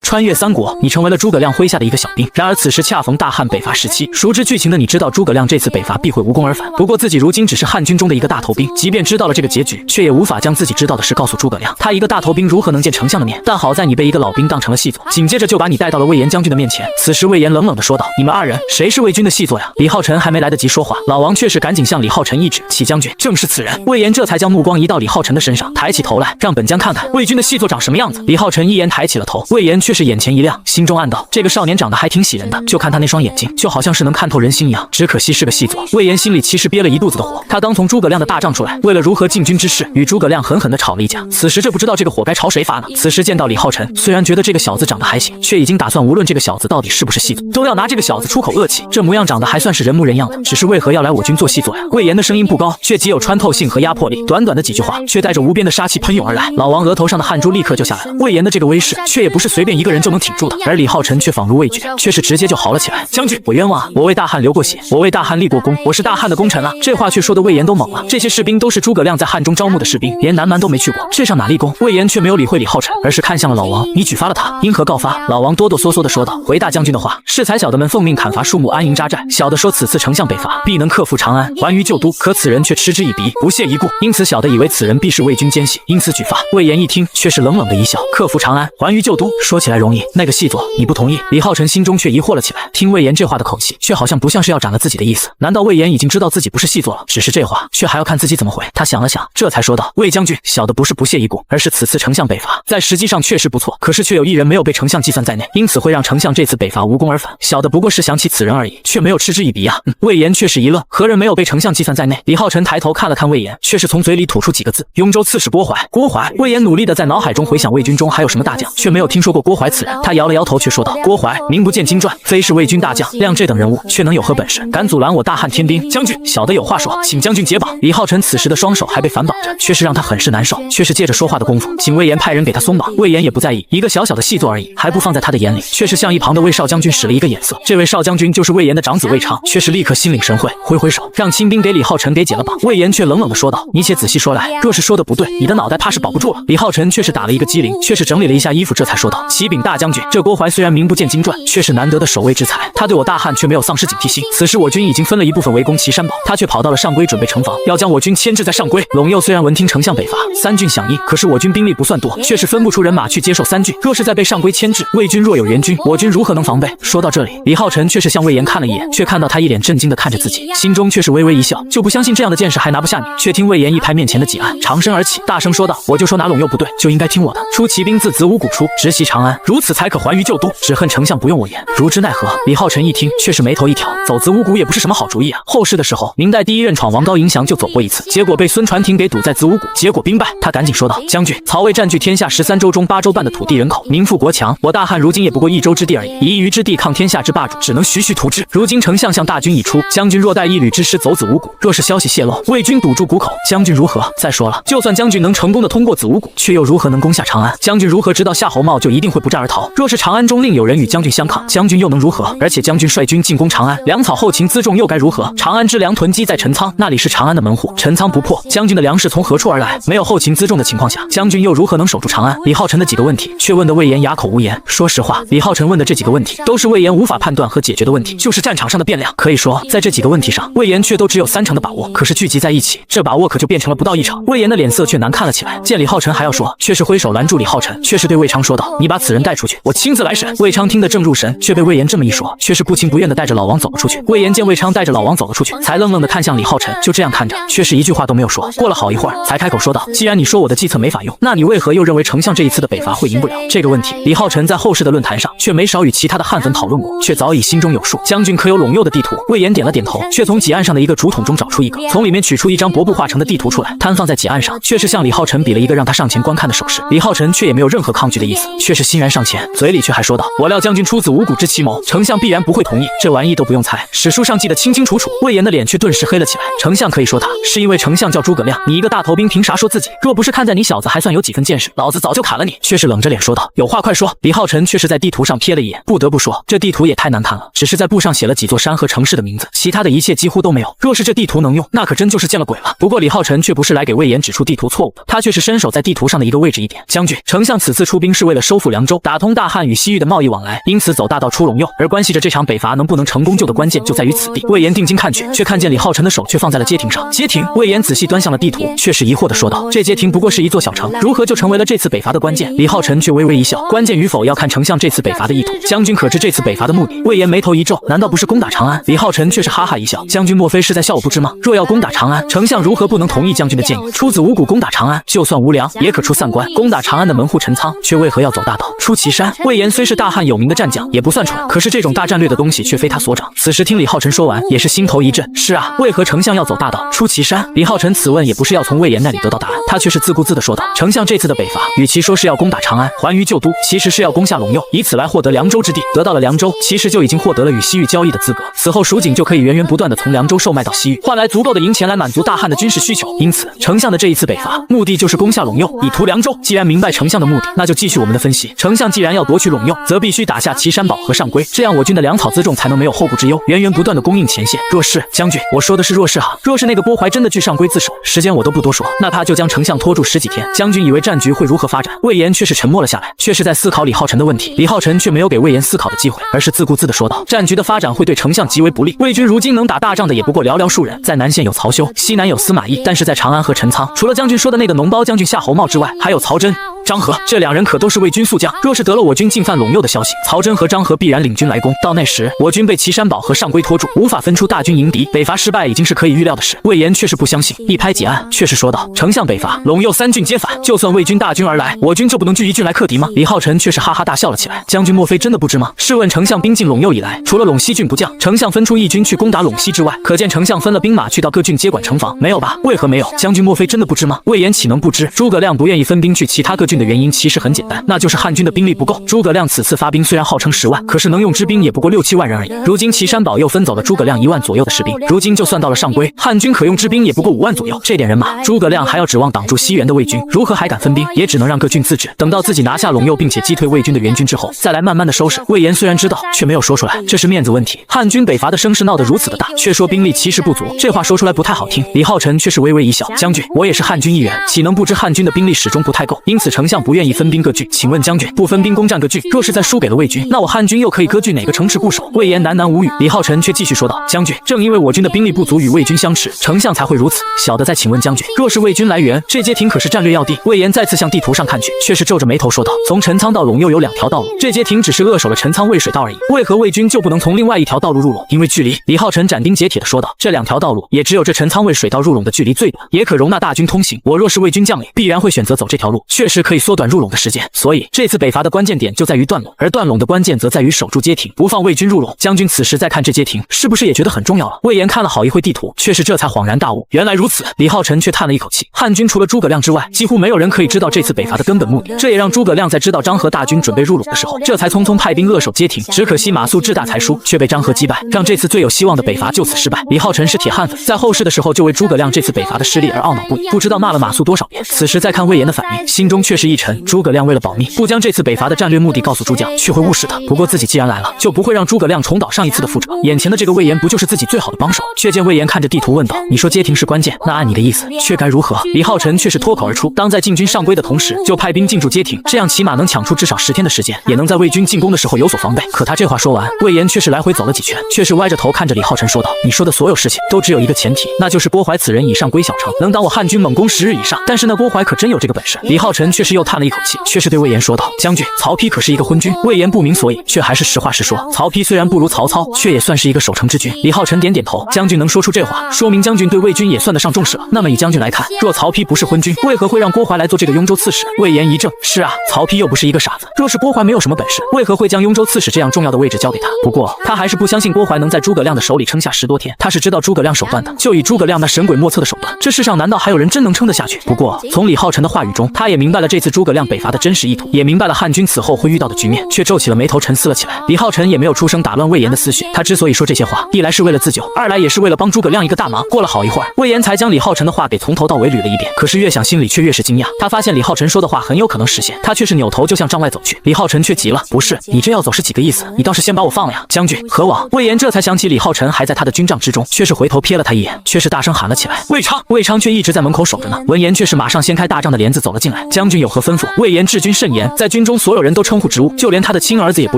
穿越三国，你成为了诸葛亮麾下的一个小兵。然而此时恰逢大汉北伐时期，熟知剧情的你知道诸葛亮这次北伐必会无功而返。不过自己如今只是汉军中的一个大头兵，即便知道了这个结局，却也无法将自己知道的事告诉诸葛亮。他一个大头兵如何能见丞相的面？但好在你被一个老兵当成了细作，紧接着就把你带到了魏延将军的面前。此时魏延冷冷地说道：“你们二人谁是魏军的细作呀？”李浩辰还没来得及说话，老王却是赶紧向李浩辰一指：“启将军，正是此人。”魏延这才将目光移到李浩辰的身上，抬起头来，让本将看看魏军的细作长什么样子。李浩辰一言抬起了头，魏延却是眼前一亮，心中暗道：这个少年长得还挺喜人的，就看他那双眼睛，就好像是能看透人心一样。只可惜是个细作。魏延心里其实憋了一肚子的火，他刚从诸葛亮的大帐出来，为了如何进军之事，与诸葛亮狠狠地吵了一架。此时这不知道这个火该朝谁发呢？此时见到李浩辰，虽然觉得这个小子长得还行，却已经打算无论这个小子到底是不是细作，都要拿这个小子出口恶气。这模样长得还算是人模人样的，只是为何要来我军做细作呀？魏延的声音不高，却极有穿透性和压迫力，短短的几句话，却带着无边的杀气喷涌而来。老王额头上的汗珠立刻就下来了。魏延的这个威势，却也不是随便一个人就能挺住的。而李浩辰却仿如畏惧，却是直接就嚎了起来：“将军，我冤枉啊！我为大汉流过血，我为大汉立过功，我是大汉的功臣啊！”这话却说的魏延都懵了。这些士兵都是诸葛亮在汉中招募的士兵，连南蛮都没去过，这上哪立功？魏延却没有理会李浩辰，而是看向了老王：“你举发了他，因何告发？”老王哆哆嗦嗦地说道：“回大将军的话，适才小的们奉命砍伐树木，安营扎寨。小的说此次丞相北伐，必能克复长安，还于旧都。可此人却嗤之以鼻，不屑一顾，因此小的以为此人必是魏军奸细，因此举发。”魏延一听，却是冷冷的一笑：“克复长安，还于旧都，说起来容易，那个细作你不同意？”李浩辰心中却疑惑了起来，听魏延这话的口气，却好像不像是要斩了自己的意思。难道魏延已经知道自己不是细作了？只是这话却还要看自己怎么回。他想了想，这才说道：“魏将军，小的不是不屑一顾，而是此次丞相北伐，在实际上确实不错，可是却有一人没有被丞相计算在内，因此会让丞相这次北伐无功而返。小的不过是想起此人而已，却没有嗤之以鼻啊。”魏延却是一愣，何人没有被丞相计算在内？李浩辰抬头看了看魏延，却是从嘴里吐出几个字：“雍州刺史郭淮。”郭淮。魏延努力的在脑海中回想魏军中还有什么大将，却没有听说过郭淮此人。他摇了摇头，却说道：“郭淮名不见经传，非是魏军大将，谅这等人物，却能有何本事，敢阻拦我大汉天兵？将军，小的有话说，请将军解绑。”李浩辰此时的双手还被反绑着，却是让他很是难受，却是借着说话的功夫，请魏延派人给他松绑。魏延也不在意，一个小小的细作而已，还不放在他的眼里，却是向一旁的魏少将军使了一个眼色。这位少将军就是魏延的长子魏昌，却是立刻心领神会，挥挥手让亲兵给李浩辰给解了绑。魏延却冷冷地说道：“你且仔细说来，若是说的不对，你的脑袋怕是保不住了。”李浩辰却是打了一个激灵，却是整理了一下衣服，这才说道：“启禀大将军，这郭淮虽然名不见经传，却是难得的守卫之才，他对我大汉却没有丧失警惕心。此时我军已经分了一部分围攻岐山堡，他却跑到了上邽准备城防，要将我军牵制在上邽。陇右虽然闻听丞相北伐，三郡响应，可是我军兵力不算多，却是分不出人马去接受三郡。若是再被上邽牵制，魏军若有援军，我军如何能防备？”说到这里，李浩辰却是向魏延看了一眼，却看到他一脸震惊地看着自己，心中却是微微一笑，就不相信这样的剑士还拿不下你。却听魏延一拍面前的几案，长身而起，大声说道：“我就说哪陇右不对，就应该听我的。出骑兵自子午谷出，直袭长安，如此才可还于旧都。只恨丞相不用我言，如之奈何？”李浩辰一听，却是眉头一挑，走子午谷也不是什么好主意啊。后世的时候，明代第一任闯王高迎祥就走过一次，结果被孙传庭给堵在子午谷，结果兵败。他赶紧说道：“将军，曹魏占据天下13州中8州半的土地人口，民富国强，我大汉如今也不过1州之地而已，以一隅之地抗天下之霸主，只能徐徐图之。如今丞相向大军已出，将军若带一旅之师走子午谷，若是消息泄露，魏军堵住谷口，将军如何？再说了，就算将军能成功的通过子午谷，却又如何能攻下长安？将军如何知道夏侯茂就一定会不战而逃？若是长安中另有人与将军相抗，将军又能如何？而且将军率军进攻长安，粮草后勤辎重又该如何？长安之粮囤积在陈仓，那里是长安的门户，陈仓不破，将军的粮食从何处而来？没有后勤辎重的情况下，将军又如何能守住长安？”李浩辰的几个问题，却问得魏延哑口无言。说实话，李浩辰问的这几个问题，都是魏延无法判断和解决的问题，就是战场上的变量。可以说，在这几个问题上，魏延却都只有3成的把握，可是聚集在一起，这把握可就变成了不到1成。魏延的脸色却难看了起来，见李浩辰还要说，却是挥手拦住李浩辰，却是对魏昌说道：“你把此人带出去，我亲自来审。”魏昌听得正入神，却被魏延这么一说，却是不情不愿地带着老王走了出去。魏延见魏昌带着老王走了出去，才愣愣地看向李浩辰，就这样看着，却是一句话都没有说。过了好一会儿，才开口说道：“既然你说我的计策没法用，那你为何又认为丞相这一次的北伐会赢不了？”这个问题，李浩辰在后世的论坛上却没少与其他的汉粉讨论过，却早已心中有数。将军可有陇右的地图？魏延点了点头，却从几案上的一个竹筒中找出一个，从里面取出一张薄布画成的地图出来，摊放在几案上，却是向李浩辰比了一个让他上前观看的手势。李浩辰却也没有任何抗拒的意思，却是欣然上前，嘴里却还说道：“我料将军出子午谷之奇谋，丞相必然不会同意，这玩意都不用猜，史书上记得清清楚楚。”魏延的脸却顿时黑了起来。丞相可以说他，是因为丞相叫诸葛亮，你一个大头兵凭啥说自己？若不是看在你小子还算有几分见识，老子早就砍了你。却是冷着脸说道：“有话快说。”李浩辰却是在地图上瞥了一眼，不得不说，这地图也太难看了，只是在布上写了几座山和城市的名字，其他的一切几乎都没有。若是这地图能用，那可真就是见了鬼了。不过李浩辰却不是来给魏延指出地图错误的，他却是伸手在地图上的一个位置一点：“将军，丞相此次出兵是为了收复凉州。州，打通大汉与西域的贸易往来，因此走大道出陇右。而关系着这场北伐能不能成功救的关键就在于此地。魏延定睛看去，却看见李浩辰的手却放在了街亭上。街亭，魏延仔细端详了地图，却是疑惑地说道：“这街亭不过是一座小城，如何就成为了这次北伐的关键？”李浩辰却微微一笑：“关键与否要看丞相这次北伐的意图。将军可知这次北伐的目的？”魏延眉头一皱：“难道不是攻打长安？”李浩辰却是哈哈一笑：“将军莫非是在笑我不知吗？若要攻打长安，丞相如何不能同意将军的建议？出子无谷攻打长安，就算无粮也可出散关。攻打长安的门户陈仓，却为何要走大道出祁山？”魏延虽是大汉有名的战将，也不算蠢，可是这种大战略的东西却非他所长。此时听李浩辰说完，也是心头一震。是啊，为何丞相要走大道出祁山？李浩辰此问也不是要从魏延那里得到答案，他却是自顾自地说道：“丞相这次的北伐，与其说是要攻打长安，还于旧都，其实是要攻下陇右，以此来获得凉州之地。得到了凉州，其实就已经获得了与西域交易的资格。此后蜀锦就可以源源不断地从凉州售卖到西域，换来足够的银钱来满足大汉的军事需求。因此，丞相的这一次北伐，目的就是攻下陇右，以图凉州。既然明白丞相的目的，那就继续我们的分析。丞相既然要夺取陇右，则必须打下岐山堡和上邽，这样我军的粮草辎重才能没有后顾之忧，源源不断的供应前线。若是将军，我说的是若是哈，若是那个波怀真的据上邽自首，时间我都不多说，那他就将丞相拖住10几天。将军以为战局会如何发展？魏延却是沉默了下来，却是在思考李浩辰的问题。李浩辰却没有给魏延思考的机会，而是自顾自地说道：“战局的发展会对丞相极为不利。魏军如今能打大仗的也不过寥寥数人，在南线有曹休，西南有司马懿，但是在长安和陈仓，除了将军说的那个脓包将军夏侯茂之外，还有曹真、张合，这2人可都是魏军宿将。若是得了我军进犯陇右的消息，曹真和张合必然领军来攻。到那时，我军被岐山堡和上邽拖住，无法分出大军迎敌，北伐失败已经是可以预料的事。”魏延却是不相信，一拍几案，却是说道：“丞相北伐，陇右3郡皆反，就算魏军大军而来，我军就不能聚一郡来克敌吗？”李浩辰却是哈哈大笑了起来：“将军莫非真的不知吗？试问丞相兵进陇右以来，除了陇西郡不将，丞相分出一军去攻打陇西之外，可见丞相分了兵马去到各郡接管城防，没有吧？为何没有？将军莫非真的不知吗？”魏延岂能不知？诸葛亮不愿意分兵去其他各郡的原因其实很简单，那就是汉军的兵力不够。诸葛亮此次发兵虽然号称10万，可是能用之兵也不过6、7万人而已。如今岐山堡又分走了诸葛亮1万左右的士兵，如今就算到了上邽，汉军可用之兵也不过5万左右。这点人马，诸葛亮还要指望挡住西援的魏军，如何还敢分兵？也只能让各郡自治，等到自己拿下陇右，并且击退魏军的援军之后，再来慢慢的收拾。魏延虽然知道，却没有说出来，这是面子问题。汉军北伐的声势闹得如此的大，却说兵力其实不足，这话说出来不太好听。李浩辰却是微微一笑：“将军，我也是汉军一员，岂能不知汉军的兵力始终不太够？因此丞相不愿意分兵各郡。请问将军，不分兵攻占各郡，若是再输给了魏军，那我汉军又可以割据哪个城池固守？”魏延喃喃无语。李浩辰却继续说道：“将军，正因为我军的兵力不足与魏军相持，丞相才会如此。小的再请问将军，若是魏军来援，这街亭可是战略要地？”魏延再次向地图上看去，却是皱着眉头说道：“从陈仓到陇右有2条道路，这街亭只是扼守了陈仓渭水道而已，为何魏军就不能从另外一条道路入陇？因为距离。”李浩辰斩钉截铁地说道：“这2条道路，也只有这陈仓渭水道入陇的距离最短，也可容纳大军通行。我若是魏军将领，必然会选择走这条路，确实可以缩短入陇的时间。所以这次北伐的关键点就在于断陇，而断陇的关键则在于守住街亭，不放魏军入陇。将军此时再看这街亭，是不是也觉得很重要了？”魏延看了好一会地图，却是这才恍然大悟，原来如此。李浩辰却叹了一口气，汉军除了诸葛亮之外，几乎没有人可以知道这次北伐的根本目的。这也让诸葛亮在知道张合大军准备入陇的时候，这才匆匆派兵扼守街亭。只可惜马谡志大才疏，却被张合击败，让这次最有希望的北伐就此失败。李浩辰是铁汉粉，在后世的时候就为诸葛亮这次北伐的失利而懊恼不已，不知道骂了马谡多少遍。此时再看魏延的反应，心中却是一沉。诸葛亮为了保密，不将这次北伐的战略目的告诉诸将，却会误事的。不过自己既然来了，就不会让诸葛亮重蹈上一次的覆辙。眼前的这个魏延不就是自己最好的帮手？却见魏延看着地图问道：“你说街亭是关键，那按你的意思，却该如何？”李浩辰却是脱口而出：“当在进军上邽的同时，就派兵进驻街亭，这样起码能抢出至少10天的时间，也能在魏军进攻的时候有所防备。”可他这话说完，魏延却是来回走了几圈，却是歪着头看着李浩辰说道：“你说的所有事情都只有一个前提，那就是波怀此人以上归小城，能挡我汉军猛攻10日以上。但是那波怀可真有这个本事？”李浩辰却是又叹了一口气，却是对魏延说道：“将军，曹丕可是一个昏君。”魏延不明所以，却还是实话实说：“曹丕虽然不如曹操，却也算是一个守城之君。”李浩辰点点头：“将军能说出这话，说明将军对魏军也算得上重视了。那么以将军来看，若曹丕不是昏君，为何会让波怀来做这个雍州刺史？”魏延一怔：“是啊，曹丕又不是一个傻子，若是波怀没有什么本事，为何会将雍州刺史这样重要的位置交给他？不过他还是不相信波怀能在诸葛亮的手里撑下10多天，他是知道诸葛亮手段的，就以诸葛亮那神鬼莫测的手段，这世上难道还有人真能撑得下去？”不过从李浩辰的话语中，他也明白了这次诸葛亮北伐的真实意图，也明白了汉军此后会遇到的局面，却皱起了眉头沉思了起来。李浩辰也没有出声打乱魏延的思绪，他之所以说这些话，一来是为了自救，二来也是为了帮诸葛亮一个大忙。过了好一会儿，魏延才将李浩辰的话给从头到尾捋了一遍，可是越想心里却越是惊讶，他发现李浩辰说的话很有可能实现，他却是扭头就向帐外走去。李浩辰却急了：“不是，你这要走是几个意思？你倒是先把我放了呀！”将军何往？魏延这才想起李浩辰还在他的军帐之中，却是回头瞥了他一眼，却是大声喊了起来：“魏昌！”魏昌却一直在门口守着呢。闻言却是马上掀开大帐的帘子走了进来。将军有何吩咐？魏延治军甚严，在军中所有人都称呼职务，就连他的亲儿子也不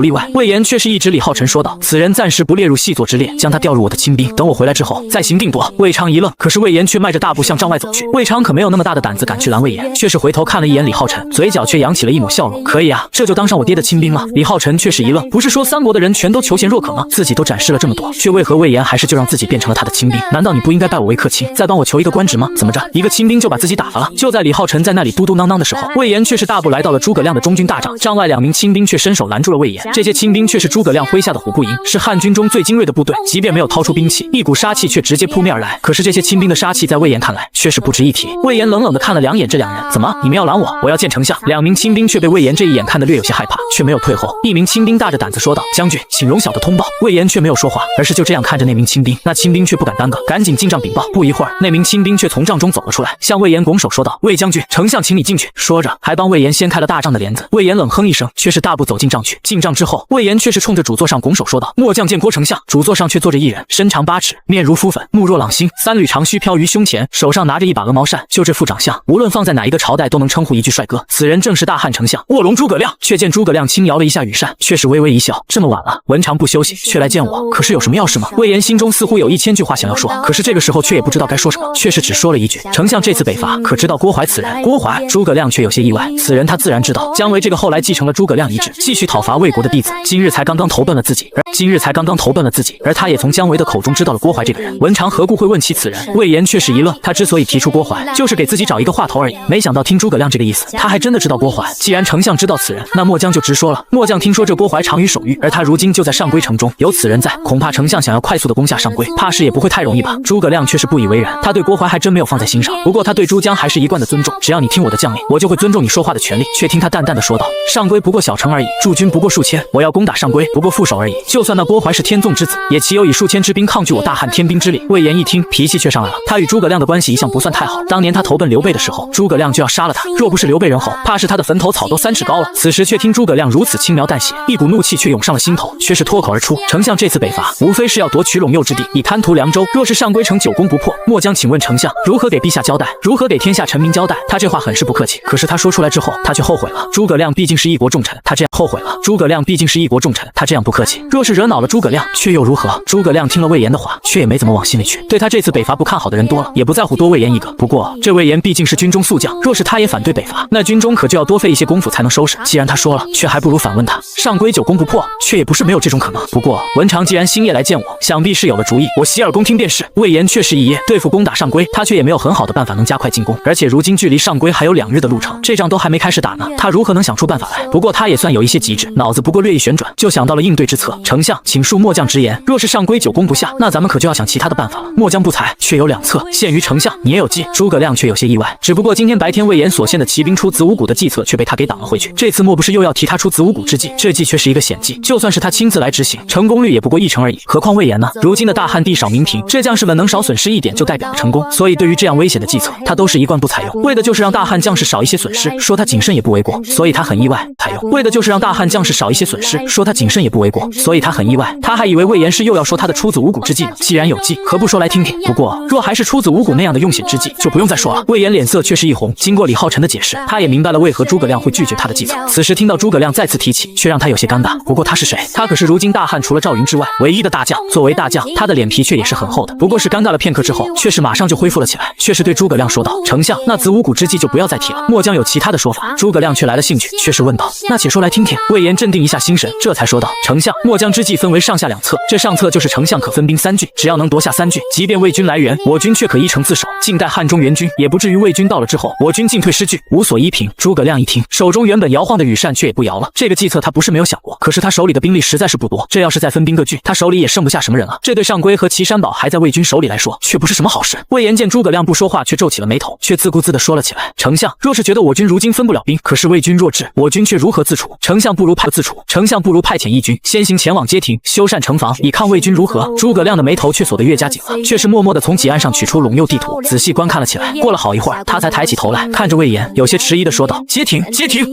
例外。魏延却是一指李浩辰说道：“此人暂时不列入细作之列，将他调入我的亲兵，等我回来之后再行定夺。”魏昌一愣，可是魏延却迈着大步向帐外走去。魏昌可没有那么大的胆子敢去拦魏延，却是回头看了一眼李浩辰，嘴角却扬起了一抹笑容：“可以啊，这就当上我爹的亲兵了。”李浩辰却是一愣，不是说三国的人全都求贤若渴吗？自己都展示了这么多，却为何魏延还是就让自己变成了他的亲兵？难道你不应该拜我为客卿，再帮我求一个官职吗？怎么着，一个亲兵就把自己打发了？就在李浩辰在那里嘟嘟囔囔的时候，魏延却是大步来到了诸葛亮的中军大帐，帐外2名亲兵却伸手拦住了魏延。这些亲兵却是诸葛亮麾下的虎步营，是汉军中最精锐的部队，即便没有掏出兵器，一股杀气却直接扑面而来。可是这些亲兵的杀气在魏延看来却是不值一提。魏延冷冷地看了2眼这2人，怎么，你们要拦我？我要见丞相。2名亲兵却被魏延这一眼看得略有些害怕，却没有退后。一名亲兵大着胆子说道：“将军，请容小的通报。”魏延却没有说话，而是就这样看着那名亲兵。那亲兵却不敢耽搁，赶紧进帐禀报。不一会儿，那名亲兵却从帐中走了出来，向魏延拱手说道：“魏将军，丞相请你进去。”说着还帮魏延掀开了大帐的帘子。魏延冷哼一声，却是大步走进帐去。进帐之后，魏延却是冲着主座上拱手说道：“末将见郭丞相。”主座上却坐着一人，身长8尺，面如敷粉，目若朗星，3缕长须飘于胸前，手上拿着一把鹅毛扇。就这副长相，无论放在哪一个朝代都能称呼一句帅哥。此人正是大汉丞相卧龙诸葛亮。却见诸葛亮轻摇了一下羽扇，却是微微一笑：“这么晚了，文长不休息，却来见我，可是有什么要事吗？”魏延心中似乎有1000句话想要说，可是这个时候却也不知道该说什么，却是只说了一句：“丞相这次北伐，可知道郭淮此人？”郭淮，诸葛亮却有些意外，此人他自然知道，姜维这个后来继承了诸葛亮遗志，继续讨伐魏国的弟子，今日才刚刚投奔了自己，而他也从姜维的口中知道了郭淮这个人。文长何故会问起此人？魏延却是一愣，他之所以提出郭淮，就是给自己找一个话头而已，没想到听诸葛亮这个意思，他还真的知道郭淮。既然丞相知道此人，那末将就直说了。末将听说这郭淮长于守御，而他如今就在上邽城中，有此人在，恐怕丞相想要快速的攻下上邽，怕是也不会太容易吧。诸葛亮却是不以为然，他对郭淮还真没有放在心上，不过他对诸将还是一贯的尊重，只要你听我的将令，我就会尊重你说话的权利。却听他淡淡的说道：“上邽不过小城而已，驻军不过数千，我要攻打上邽不过副手而已。就算那郭淮是天纵之子，也岂有以数千之兵抗拒我大汉天兵之力？”魏延一听，脾气却上来了。他与诸葛亮的关系一向不算太好，当年他投奔刘备的时候，诸葛亮就要杀了他，若不是刘备人后，怕是他的坟头草都3尺高了。此时却听诸葛亮如此轻描淡写，一股怒气却涌上了心头，却是脱口而出：“丞相这次北伐，无非是要夺取陇右之地，以贪图凉州。若是上邽城久攻不破，末将请问丞相如何给陛下交代？如何给天下臣民交代？”他这话很是不客气，可是他说出来之后，他却后悔了。诸葛亮毕竟是一国重臣，他这样后悔了。诸葛亮毕竟是一国重臣，他这样不客气，若是惹恼了诸葛亮，却又如何？诸葛亮听了魏延的话，却也没怎么往心里去。对他这次北伐不看好的人多了，也不在乎多魏延一个。不过这魏延毕竟是军中宿将，若是他也反对北伐，那军中可就要多费一些功夫才能收拾。既然他说了，却还不如反问他：上邽久攻不破，却也不是没有这种可能。不过文长既然星夜来见我，想必是有了主意，我洗耳恭听便是。魏延却是一夜对付攻打上邽，他却也没有很好的办法能加快进攻，而且如今距离上邽还有2日的路程，这仗都还没开始打呢，他如何能想出办法来？不过他也算有一些机智，脑子不过略一旋转，就想到了应对之策。丞相，请恕末将直言，若是上邽久攻不下，那咱们可就要想其他的办法了。末将不才，却有2策，限于丞相，你也有计。诸葛亮却有些意外，只不过今天白天魏延所献的骑兵出子午谷的计策却被他给挡了回去，这次莫不是又要提他出子午谷之计？这计却是一个险计，就算是他亲自来执行，成功率也不过1成而已。何况魏延呢？如今的大汉地少民贫，这将士们能少损失1点就代表了成功，所以对于这样危险的计策，他都是一贯不采用，为的就是让大汉将士少一些损失，说他谨慎也不为过，所以他很意外采用，为的就是让大汉将士少一些损失，说他谨慎也不为过，所以他很意外。他还以为魏延是又要说他的出子午谷之计呢，既然有计，何不说来听听？不过若还是出子午谷那样的用险之计，就不用再说了。魏延脸色却是一红，经过李浩辰的解释，他也明白了为何诸葛亮会拒绝他的计策。此时听到诸葛亮再次提起，却让他有些尴尬。不过他是谁？他可是如今大汉除了赵云之外唯一的大将，作为大将，他的脸皮却也是很厚的。不过是尴尬了片刻之后，却是马上就恢复了起来，却是对诸葛亮说道：丞相，那子午谷之计就不要再提了，末将有其他的说法。诸葛亮却来了兴趣，却是问道：那且说来听听。魏延镇定一下心神，这才说道：丞相，末将之计分为上下2策，这上策就是丞相可分兵3郡，只要能夺下3郡，即便魏军来援，我军却可依城自守，静待汉中援军，也不至于魏军到了之后，我军进退失据，无所依凭。诸葛亮一听，手中原本摇晃的羽扇却也不摇了。这个计策他不是没有想过，可是他手里的兵力实在是不多，这要是再分兵各据，他手里也剩不下什么人了。这对上邽和岐山堡还在魏军手里来说，却不是什么好事。魏延见诸葛亮不说话，却皱起了眉头，却自顾自地说了起来：丞相，若是觉得我军如今分不了兵，可是魏军弱智，我军却如何自处？丞相不如派遣义军先行前往街亭，修缮城防，以抗魏军如何？诸葛亮的眉头却锁得越加紧了，却是默默地从几案上取出陇右地图，仔细观看了起来。过了好一会儿，他才抬起头来，看着魏延，有些迟疑地说道：街亭。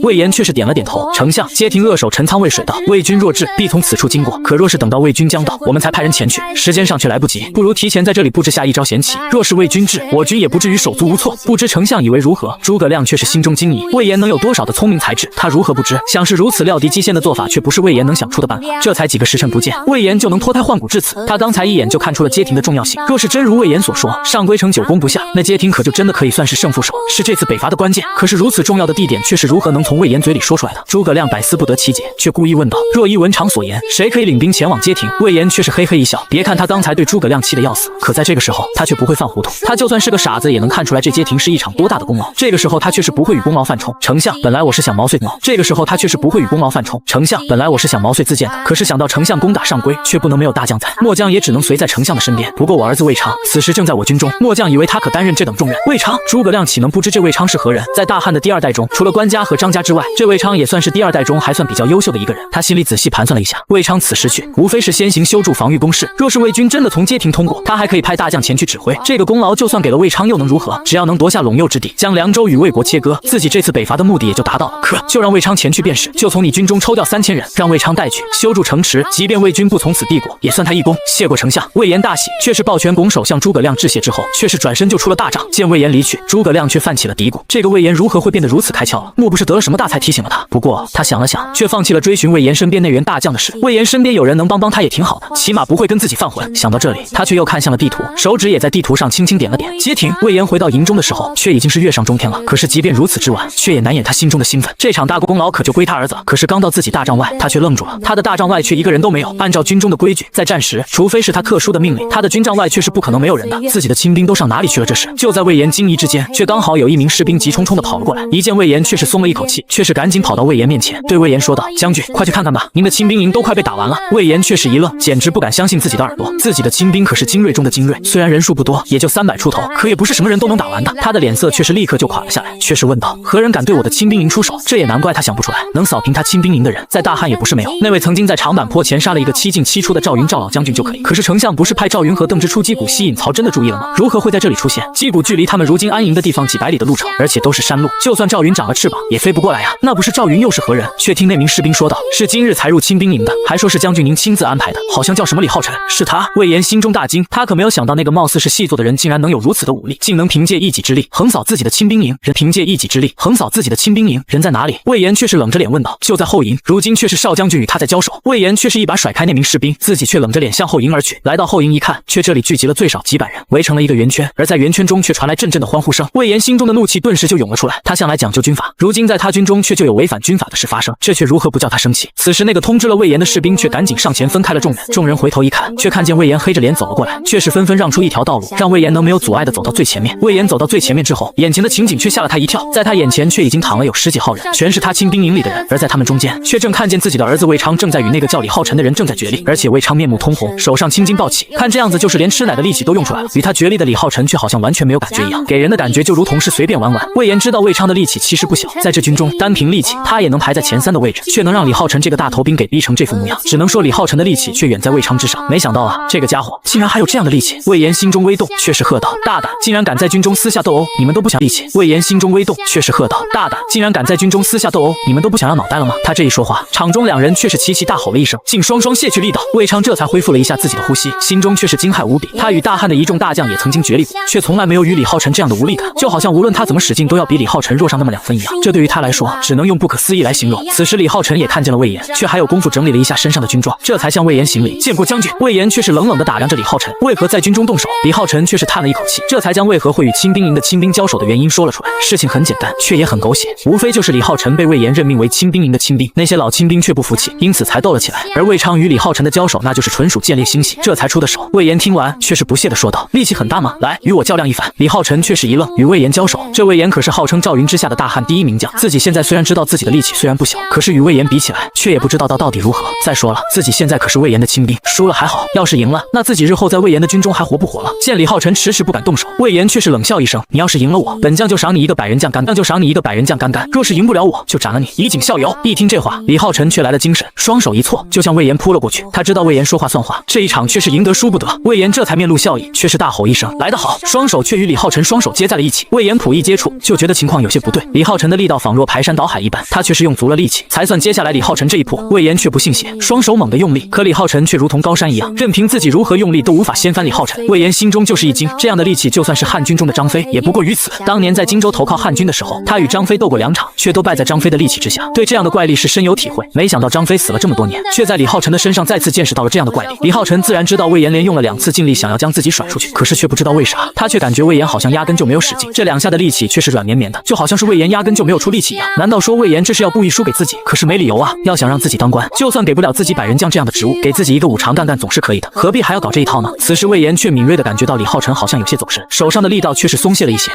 魏延却是点了点头：丞相，街亭扼守陈仓渭水道，魏军弱智，必从此处经过。可若是等到魏军将到，我们才派人前去，时间上却来不及，不如提前在这里布置下一招险棋。若是魏军至，我军也不至于手足无措。不知丞相以为如何？诸葛亮却是心中中惊疑，魏延能有多少的聪明才智，他如何不知？想是如此料敌机先的做法，却不是魏延能想出的办法。这才几个时辰不见，魏延就能脱胎换骨至此，他刚才一眼就看出了街亭的重要性。若是真如魏延所说，上归城久攻不下，那街亭可就真的可以算是胜负手，是这次北伐的关键。可是如此重要的地点，却是如何能从魏延嘴里说出来的？诸葛亮百思不得其解，却故意问道：若依文长所言，谁可以领兵前往街亭？魏延却是嘿嘿一笑，别看他刚才对诸葛亮气得要死，可在这个时候，他却不会犯糊涂。他就算是个傻子，也能看出来这街亭是一场多大的功劳。这个时候，他却是不会与功劳犯冲。丞相，本来我是想毛遂这个时候，他却是不会与功劳犯冲。丞相，本来我是想毛遂自荐的，可是想到丞相攻打上归，却不能没有大将在，末将也只能随在丞相的身边。不过我儿子魏昌此时正在我军中，末将以为他可担任这等重任。魏昌，诸葛亮岂能不知这魏昌是何人？在大汉的第二代中，除了关家和张家之外，这魏昌也算是第二代中还算比较优秀的一个人。他心里仔细盘算了一下，魏昌此时去，无非是先行修筑防御工事。若是魏军真的从街亭通过，他还可以派大将前去指挥。这个功劳就算给了魏昌，又能如何？只要能夺下陇右之地，将凉州与魏国切割，自己这次北伐的目的也就达到了。可就让魏昌前去便是，就从你军中抽调3000人，让魏昌带去修筑城池。即便魏军不从此帝国，也算他一功。谢过丞相。魏延大喜，却是抱拳拱手向诸葛亮致谢之后，却是转身就出了大帐。见魏延离去，诸葛亮却泛起了嘀咕：这个魏延如何会变得如此开窍了？莫不是得了什么大才提醒了他？不过他想了想，却放弃了追寻魏延身边那员大将的事。魏延身边有人能帮他也挺好的，起码不会跟自己犯浑。想到这里，他却又看向了地图，手指也在地图上轻轻点了点。街亭。魏延回到营中的时候，却已经是月上中天了。可是即便如此之晚，却也难掩他心中的兴奋。这场大功劳可就归他儿子了。可是刚到自己大帐外，他却愣住了。他的大帐外却一个人都没有。按照军中的规矩，在战时，除非是他特殊的命令，他的军帐外却是不可能没有人的。自己的亲兵都上哪里去了？这时，就在魏延惊疑之间，却刚好有一名士兵急冲冲的跑了过来。一见魏延，却是松了一口气，却是赶紧跑到魏延面前，对魏延说道：将军，快去看看吧，您的亲兵营都快被打完了。魏延却是一愣，简直不敢相信自己的耳朵。自己的亲兵可是精锐中的精锐，虽然人数不多，也就300出头，可也不是什么人都能打完的。他的脸色却是立刻就垮了下来，却是问道：何人敢对我的亲兵营出手？这也难怪他想不出来，能扫平他亲兵营的人，在大汉也不是没有。那位曾经在长坂坡前杀了一个7进7出的赵云赵老将军就可以。可是丞相不是派赵云和邓芝出击鼓吸引曹真的注意了吗？如何会在这里出现？击鼓距离他们如今安营的地方几百里的路程，而且都是山路，就算赵云长了翅膀，也飞不过来呀。那不是赵云又是何人？却听那名士兵说道：是今日才入亲兵营的，还说是将军您亲自安排的，好像叫什么李浩辰。是他。魏延心中大惊，他可没有想到那个貌似是细作的人竟然能有如此的武力，竟能凭借一己之力横扫自己的亲兵营。人凭借一己之力横扫自己的亲兵营，人在哪里？魏延却是冷着脸问道：就在后营。如今却是少将军与他在交手。魏延却是一把甩开那名士兵，自己却冷着脸向后营而去。来到后营一看，却这里聚集了最少几百人，围成了一个圆圈，而在圆圈中却传来阵阵的欢呼声。魏延心中的怒气顿时就涌了出来，他向来讲究军法，如今在他军中却就有违反军法的事发生，这却如何不叫他生气？此时那个通知了魏延的士兵却赶紧上前分开了众人，众人回头一看，却看见魏延黑着脸走了过来，却是纷纷让出一条道路，让魏延能没有阻碍的走到最前面。魏延走到最前面之后，眼前的情景却吓了他一跳，在他眼前却已经躺了有10几号人，全是他亲兵营里的人，而在他们中间，却正看见自己的儿子魏昌正在与那个叫李浩辰的人正在决力，而且魏昌面目通红，手上青筋暴起，看这样子就是连吃奶的力气都用出来了。与他决力的李浩辰却好像完全没有感觉一样，给人的感觉就如同是随便玩玩。魏延知道魏昌的力气其实不小，在这军中单凭力气，他也能排在前3的位置，却能让李浩辰这个大头兵给逼成这副模样，只能说李浩辰的力气却远在魏昌之上。没想到啊，这个家伙竟然还有这样的力气！魏延心中微动，却是喝道：大胆，竟然敢在军中私下斗殴，你们都不想力气？魏延心中微动，却是喝道：大胆，竟然敢在军中私下斗殴，你们都不想要脑袋了吗？他这一说话，场中两人却是齐齐大吼了一声，竟双双卸去力道。魏昌这才恢复了一下自己的呼吸，心中却是惊骇无比。他与大汉的一众大将也曾经决力过，却从来没有与李浩辰这样的无力感，就好像无论他怎么使劲都要比李浩辰弱上那么2分一样。这对于他来说，只能用不可思议来形容。此时李浩辰也看见了魏延，却还有功夫整理了一下身上的军装，这才向魏延行礼，见过将军。魏延却是冷冷地打量着李浩辰，为何在军中动手？李浩辰却是叹了一口气，这才将为何会与亲兵营的亲兵交手的原因说了出来。事情很简单，却也很狗血，无非就是李浩辰被魏延任命为亲兵营的亲兵，那些老亲兵却不服气，因此才斗了起来。而魏昌与李浩辰的交手，那就是纯属见猎心喜，这才出的手。魏延听完，却是不屑地说道：力气很大吗？来，与我较量一番。李浩辰却是一愣，与魏延交手？这魏延可是号称赵云之下的大汉第一名将，自己现在虽然知道自己的力气虽然不小，可是与魏延比起来，却也不知道到底如何。再说了，自己现在可是魏延的亲兵，输了还好，要是赢了，那自己日后在魏延的军中还活不活了？见李浩辰迟迟不敢动手，魏延却是冷笑一声：你要是赢了我，本将就赏你一个100人将干干，若是赢不了我，就斩了你，以儆效尤。一听这话，李浩辰却来了精神，双手一错，就向魏延扑了过去。他知道魏延说话算话，这一场却是赢得输不得。魏延这才面露笑意，却是大吼一声：来得好！双手却与李浩辰双手接在了一起。魏延甫一接触，就觉得情况有些不对，李浩辰的力道仿若排山倒海一般，他却是用足了力气，才算接下来李浩辰这一扑。魏延却不信邪，双手猛地用力，可李浩辰却如同高山一样，任凭自己如何用力都无法掀翻李浩辰。魏延心中就是一惊，这样的力气，就算是汉军中的张飞也不过于此。当年在荆州投靠汉军的时候，时候，他与张飞斗过2场，却都败在张飞的力气之下，对这样的怪力是深有体会。没想到张飞死了这么多年，却在李浩辰的身上再次见识到了这样的怪力。李浩辰自然知道魏延连用了2次劲力想要将自己甩出去，可是却不知道为啥，他却感觉魏延好像压根就没有使劲，这2下的力气却是软绵绵的，就好像是魏延压根就没有出力气一样。难道说魏延这是要故意输给自己？可是没理由啊！要想让自己当官，就算给不了自己百人将这样的职务，给自己一个5常干干总是可以的，何必还要搞这一套呢？此时魏延却敏锐地感觉到李浩辰好像有些走神，手上的力道却是松懈了一些。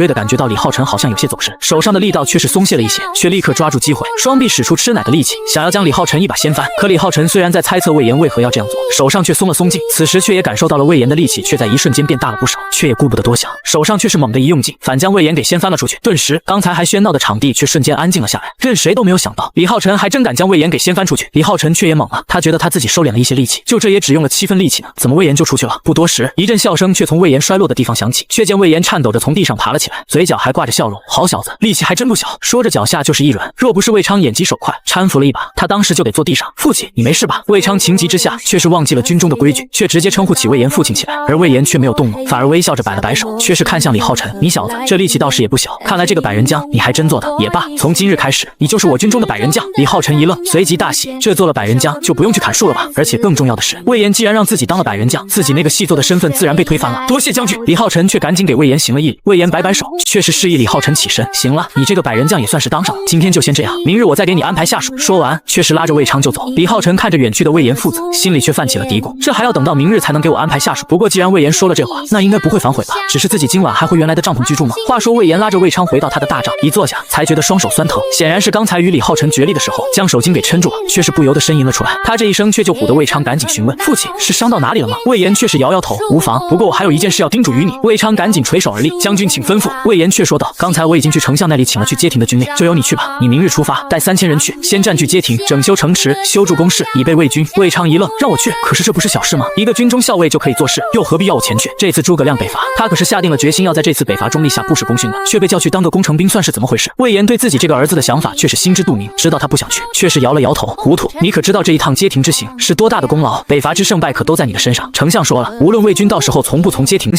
却立刻抓住机会，双臂使出吃奶的力气，想要将李浩辰一把掀翻。可李浩辰虽然在猜测魏延为何要这样做，手上却松了松劲，此时却也感受到了魏延的力气却在一瞬间变大了不少，却也顾不得多想，手上却是猛地一用劲，反将魏延给掀翻了出去。顿时，刚才还喧闹的场地却瞬间安静了下来，任谁都没有想到李浩辰还真敢将魏延给掀翻出去。李浩辰却也懵了，他觉得他自己收敛了一些力气，就这也只用了7分力气呢，怎么魏延就出去了？不多时，一阵笑声却从魏延摔落的地方响起，却见魏延颤抖着从地上爬了起来，嘴角还挂着笑容。好小子，力气还真不小。说着脚下就是一软，若不是魏昌眼疾手快搀扶了一把，他当时就得坐地上。父亲，你没事吧？魏昌情急之下却是忘记了军中的规矩，却直接称呼起魏延父亲起来，而魏延却没有动怒，反而微笑着摆了摆手，却是看向李浩辰，你小子这力气倒是也不小，看来这个百人将你还真做的也罢，从今日开始你就是我军中的百人将。李浩辰一愣，随即大喜，这做了百人将就不用去砍树了吧？而且更重要的是，魏延既然让自己当了百人将，自己那个细作的身份自然被推翻了。多谢将军。李浩辰却赶紧给魏延行了一礼，魏延摆摆手，却是示意李浩辰起身。行了，你这个百人将也算是当上了，今天就先这样，明日我再给你安排下属。说完，却是拉着魏昌就走。李浩辰看着远去的魏延父子，心里却泛起了嘀咕，这还要等到明日才能给我安排下属。不过既然魏延说了这话，那应该不会反悔吧？只是自己今晚还回原来的帐篷居住吗？话说魏延拉着魏昌回到他的大帐，一坐下才觉得双手酸疼，显然是刚才与李浩辰决力的时候将手筋给撑住了，却是不由得呻吟了出来。他这一声却就唬得魏昌赶紧询问，父亲是伤到哪里了吗？魏延却是摇摇头，无妨，不过我还有一件事要叮嘱于你。魏昌赶紧垂手而立，将军请吩咐。魏延却说道，刚才我已经去丞相那里请了去街亭的军令，就由你去吧。你明日出发，带3000人去，先占据街亭，整修城池，修筑工事，以备魏军。魏昌一愣，让我去？可是这不是小事吗？一个军中校尉就可以做事，又何必要我前去？这次诸葛亮北伐，他可是下定了决心要在这次北伐中立下不耻功勋的，却被叫去当个工程兵，算是怎么回事？魏延对自己这个儿子的想法却是心知肚明，知道他不想去，却是摇了摇头，糊涂。你可知道这一趟街亭之行是多大的功劳？北伐之胜败可都在你的身上。丞相说了，无论魏军到时候从不从街亭，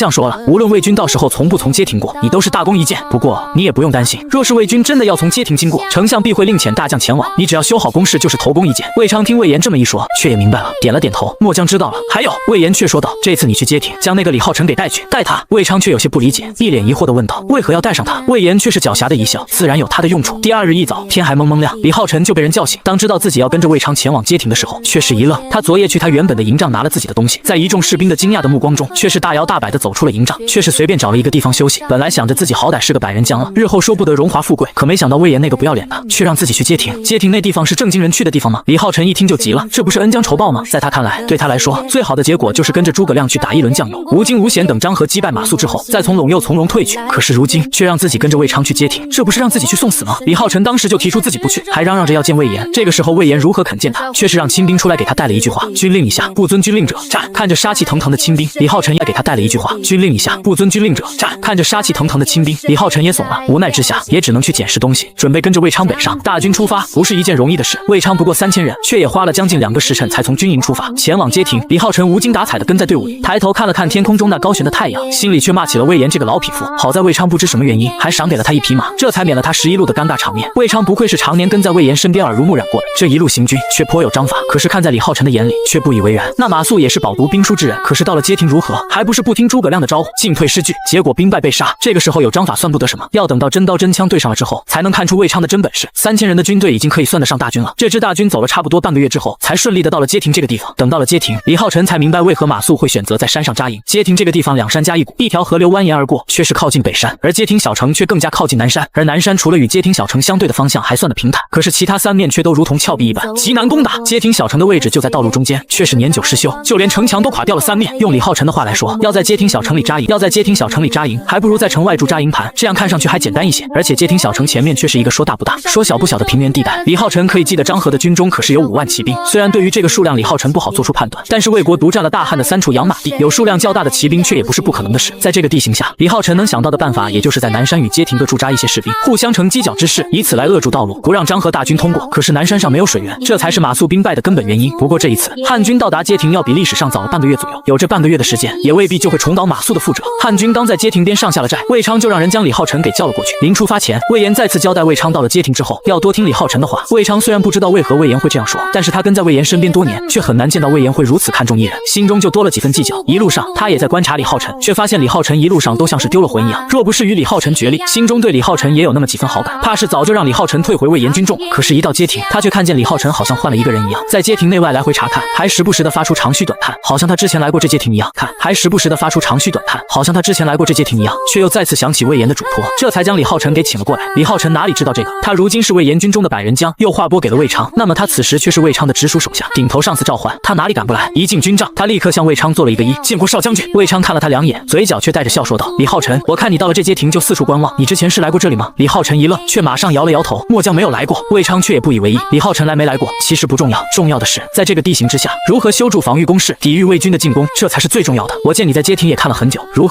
过，你都是大功一件。不过你也不用担心，若是魏军真的要从街亭经过，丞相必会另遣大将前往，你只要修好工事就是头功一件。魏昌听魏延这么一说，却也明白了，点了点头，末将知道了。还有，魏延却说道，这次你去街亭，将那个李浩辰给带去，带他。魏昌却有些不理解，一脸疑惑地问道，为何要带上他？魏延却是狡黠的一笑，自然有他的用处。第2日一早，天还蒙蒙亮，李浩辰就被人叫醒。当知道自己要跟着魏昌前往街亭的时候，却是一愣。他昨夜去他原本的营帐拿了自己的东西，在一众士兵的惊讶的目光中，却是大摇大摆地走出了营帐，却是随便找了一个地方休息。本来想着自己好歹是个百人将了，日后说不得荣华富贵，可没想到魏延那个不要脸的，却让自己去街亭。街亭那地方是正经人去的地方吗？李浩辰一听就急了，这不是恩将仇报吗？在他看来，对他来说，最好的结果就是跟着诸葛亮去打一轮酱油，无惊无险等张合击败马谡之后，再从陇右从容退去。可是如今却让自己跟着魏昌去街亭，这不是让自己去送死吗？李浩辰当时就提出自己不去，还嚷嚷着要见魏延。这个时候魏延如何肯见他，却是让亲兵出来给他带了一句话，军令以下，不遵军令者战。看着杀气腾腾的亲兵，李浩辰也给他带了一句话，军令以下，不遵军令者战。看着杀气腾腾的亲兵，李浩辰也怂了，无奈之下也只能去捡拾东西，准备跟着魏昌北上。大军出发不是一件容易的事，魏昌不过3000人，却也花了将近2个时辰才从军营出发，前往街亭。李浩辰无精打采地跟在队伍里，抬头看了看天空中那高悬的太阳，心里却骂起了魏延这个老匹夫。好在魏昌不知什么原因，还赏给了他一匹马，这才免了他11路的尴尬场面。魏昌不愧是常年跟在魏延身边耳濡目染过的，这一路行军却颇有章法。可是看在李浩辰的眼里，却不以为然。那马谡也是饱读兵书之人，可是到了街亭如何，还不是不听诸葛亮的招呼，进退失据，结果兵败被杀。这个时候有章法算不得什么，要等到真刀真枪对上了之后，才能看出魏昌的真本事。3000人的军队已经可以算得上大军了。这支大军走了差不多半个月之后，才顺利的到了街亭这个地方。等到了街亭，李浩辰才明白为何马谡会选择在山上扎营。街亭这个地方2山夹1谷，一条河流蜿蜒而过，却是靠近北山，而街亭小城却更加靠近南山。而南山除了与街亭小城相对的方向还算得平坦，可是其他3面却都如同峭壁一般，极难攻打。街亭小城的位置就在道路中间，却是年久失修，就连城墙都垮掉了3面。用李浩辰的话来说，要在街亭小城里扎营，还不如在城外筑扎营盘，这样看上去还简单一些。而且街亭小城前面却是一个说大不大，说小不小的平原地带。李浩辰可以记得张合的军中可是有5万骑兵，虽然对于这个数量李浩辰不好做出判断，但是魏国独占了大汉的3处养马地，有数量较大的骑兵却也不是不可能的事。在这个地形下，李浩辰能想到的办法也就是在南山与街亭各驻扎一些士兵，互相成犄角之势，以此来扼住道路，不让张合大军通过。可是南山上没有水源，这才是马谡兵败的根本原因。不过这一次汉军到达街亭要比历史上早了半个月左右，有这半个月的时间，也未必就会重蹈马谡的覆辙。汉军刚在街亭边上下了寨，魏昌就让人将李浩辰给叫了过去。临临出发前，魏延再次交代魏昌，到了街亭之后要多听李浩辰的话。魏昌虽然不知道为何魏延会这样说，但是他跟在魏延身边多年，却很难见到魏延会如此看重一人，心中就多了几分计较。一路上他也在观察李浩辰，却发现李浩辰一路上都像是丢了魂一样，若不是与李浩辰决裂，心中对李浩辰也有那么几分好感，怕是早就让李浩辰退回魏延军中。可是，一到街亭，他却看见李浩辰好像换了一个人一样，在街亭内外来回查看，还时不时的发出长吁短叹，好像他之前来过这街亭一样。还时不时的发出长吁短叹，好像他之前来过这街亭一样，却又再次想起魏延的嘱托，这才将李浩辰给请了过来。李浩辰哪里知道这个，他如今是魏延军中的百人将，又划拨给了魏昌，那么他此时却是魏昌的直属手下，顶头上司召唤，他哪里敢不来？一进军帐，他立刻向魏昌做了一个揖，见过少将军。魏昌看了他两眼，嘴角却带着笑说道：“李浩辰，我看你到了这街亭就四处观望，你之前是来过这里吗？”李浩辰一愣，却马上摇了摇头：“末将没有来过。”魏昌却也不以为意，李浩辰来没来过其实不重要，重要的是在这个地形之下，如何修筑防御工事，抵御魏军的进攻，这才是最重要的。我见你在街亭也看了很久，如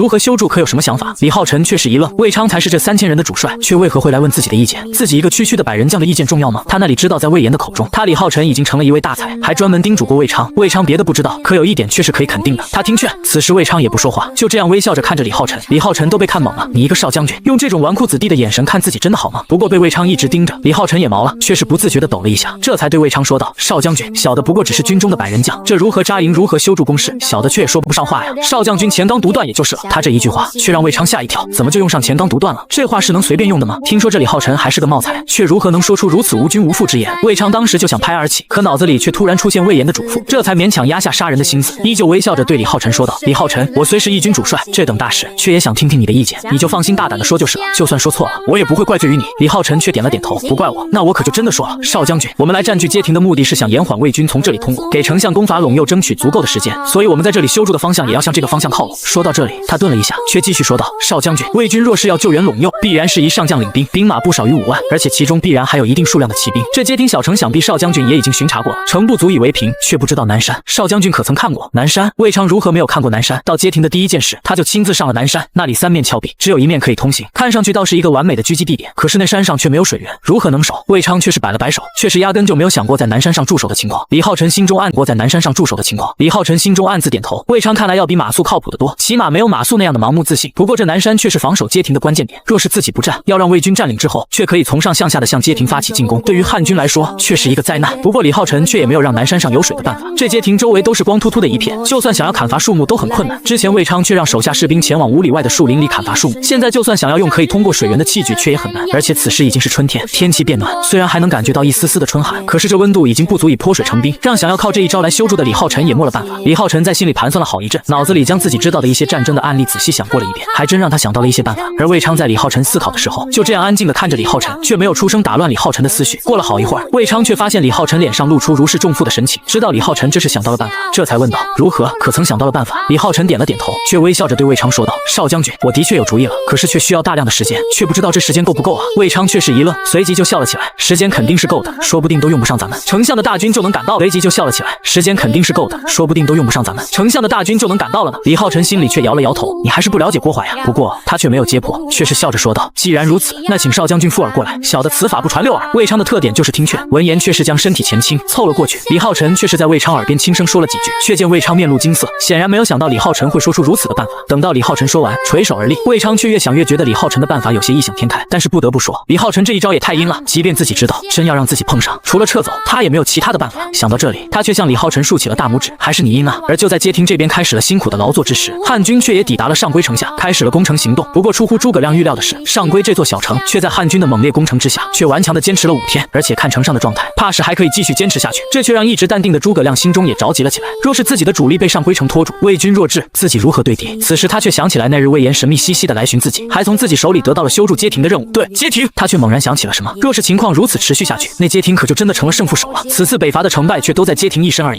何修筑可有什么想法？李浩辰却是一愣，魏昌才是这3000人的主帅，却为何会来问自己的意见？自己一个区区的百人将的意见重要吗？他那里知道，在魏延的口中，他李浩辰已经成了一位大才，还专门叮嘱过魏昌。魏昌别的不知道，可有一点却是可以肯定的，他听劝。此时魏昌也不说话，就这样微笑着看着李浩辰。李浩辰都被看懵了，你一个少将军，用这种纨绔子弟的眼神看自己，真的好吗？不过被魏昌一直盯着，李浩辰也毛了，却是不自觉地抖了一下，这才对魏昌说道：“少将军，小的不过只是军中的百人将，这如何扎营，如何修筑工事，小的却也说不上话呀。少将军钱刚独断也就是了。”他这一句话却让魏昌吓一跳，怎么就用上钱刚独断了？这话是能随便用的吗？听说这李浩辰还是个茂才，却如何能说出如此无君无父之言？魏昌当时就想拍而起，可脑子里却突然出现魏延的嘱咐，这才勉强压下杀人的心思，依旧微笑着对李浩辰说道：“李浩辰，我虽是义军主帅，这等大事却也想听听你的意见，你就放心大胆的说就是了，就算说错了，我也不会怪罪于你。”李浩辰却点了点头：“不怪我，那我可就真的说了。少将军，我们来占据街亭的目的是想延缓魏军从这里通过，给丞相攻伐陇右争取足够的时间，所以我们在这里修筑的方向也要向这个方向靠拢。”说到这里，他顿了一下，却继续说道：“少将军，魏军若是要救援陇右，必然是一上将领兵，兵马不少于5万，而且其中必然还有一定数量的骑兵。这街亭小城，想必少将军也已经巡查过了，城不足以为凭，却不知道南山。少将军可曾看过南山？”魏昌如何没有看过南山？到街亭的第一件事，他就亲自上了南山，那里3面峭壁，只有一面可以通行，看上去倒是一个完美的狙击地点。可是那山上却没有水源，如何能守？魏昌却是摆了摆手，却是压根就没有想过在南山上驻守的情况。李浩辰心中暗过在南山上驻守的情况，李浩辰心中暗自点头。魏昌看来要比马谡靠谱得多，起码没有马谡那样的盲目自信。不过这南山却是防守街亭的关键点，若是自己不占，要让魏军占领之后，却可以从上向下的向街亭发起进攻，对于汉军来说却是一个灾难。不过李浩辰却也没有让南山上有水的办法，这街亭周围都是光秃秃的一片，就算想要砍伐树木都很困难。之前魏昌却让手下士兵前往5里外的树林里砍伐树木，现在就算想要用可以通过水源的器具，却也很难。而且此时已经是春天，天气变暖，虽然还能感觉到一丝丝的春寒，可是这温度已经不足以泼水成冰，让想要靠这一招来修筑的李浩辰也没了办法。李浩辰在心里盘算了好一阵，脑子里将自己知道的一些战争的案例仔细想过了一遍，还真让他想到了一些办法。而魏昌在李浩辰思考的时候，就这样安静地看着李浩辰，却没有出声打乱李浩辰的思绪。过了好一会儿，魏昌却发现李浩辰脸上露出如释重负的神情，知道李浩辰这是想到了办法，这才问道：“如何？可曾想到了办法？”李浩辰点了点头，却微笑着对魏昌说道：“少将军，我的确有主意了，可是却需要大量的时间，却不知道这时间够不够啊。”魏昌却是一愣，随即就笑了起来：“时间肯定是够的，说不定都用不上咱们丞相的大军就能赶到了。”随即就笑了起来：“时间肯定是够的，说不定都用不上咱们丞相的大军就能赶到了呢。”李浩辰心里却摇了摇头：“你还是不了解郭淮呀。”不过他却没有揭破，却是笑着说道：“既然如此，那请少将军附耳过来，小的此法不传六耳。”魏昌的特点就是听劝，闻言却是将身体前倾凑了过去。李浩辰却是在魏昌耳边轻声说了几句，却见魏昌面露惊色，显然没有想到李浩辰会说出如此的办法。等到李浩辰说完，垂手而立，魏昌却越想越觉得李浩辰的办法有些异想天开，但是不得不说，李浩辰这一招也太阴了，即便自己知道真要让自己碰上，除了撤走，他也没有其他的办法。想到这里，他却向李浩辰竖起了大拇指：“还是你阴啊！”而就在街亭这边开始了辛苦的劳作之时，汉军却也抵达了上归城下，开始了攻城行动。不过出乎诸葛亮预料的是，上归这座小城却在汉军的猛烈攻城之下，却顽强地坚持了5天，而且看城上的状态，怕是还可以继续坚持下去。这却让一直淡定的诸葛亮心中也着急了起来。若是自己的主力被上归城拖住，魏军弱智，自己如何对敌？此时他却想起来那日魏延神秘兮兮的来寻自己，还从自己手里得到了修筑街亭的任务。对，街亭，他却猛然想起了什么。若是情况如此持续下去，那街亭可就真的成了胜负手了。此次北伐的成败却都在街亭一身而已，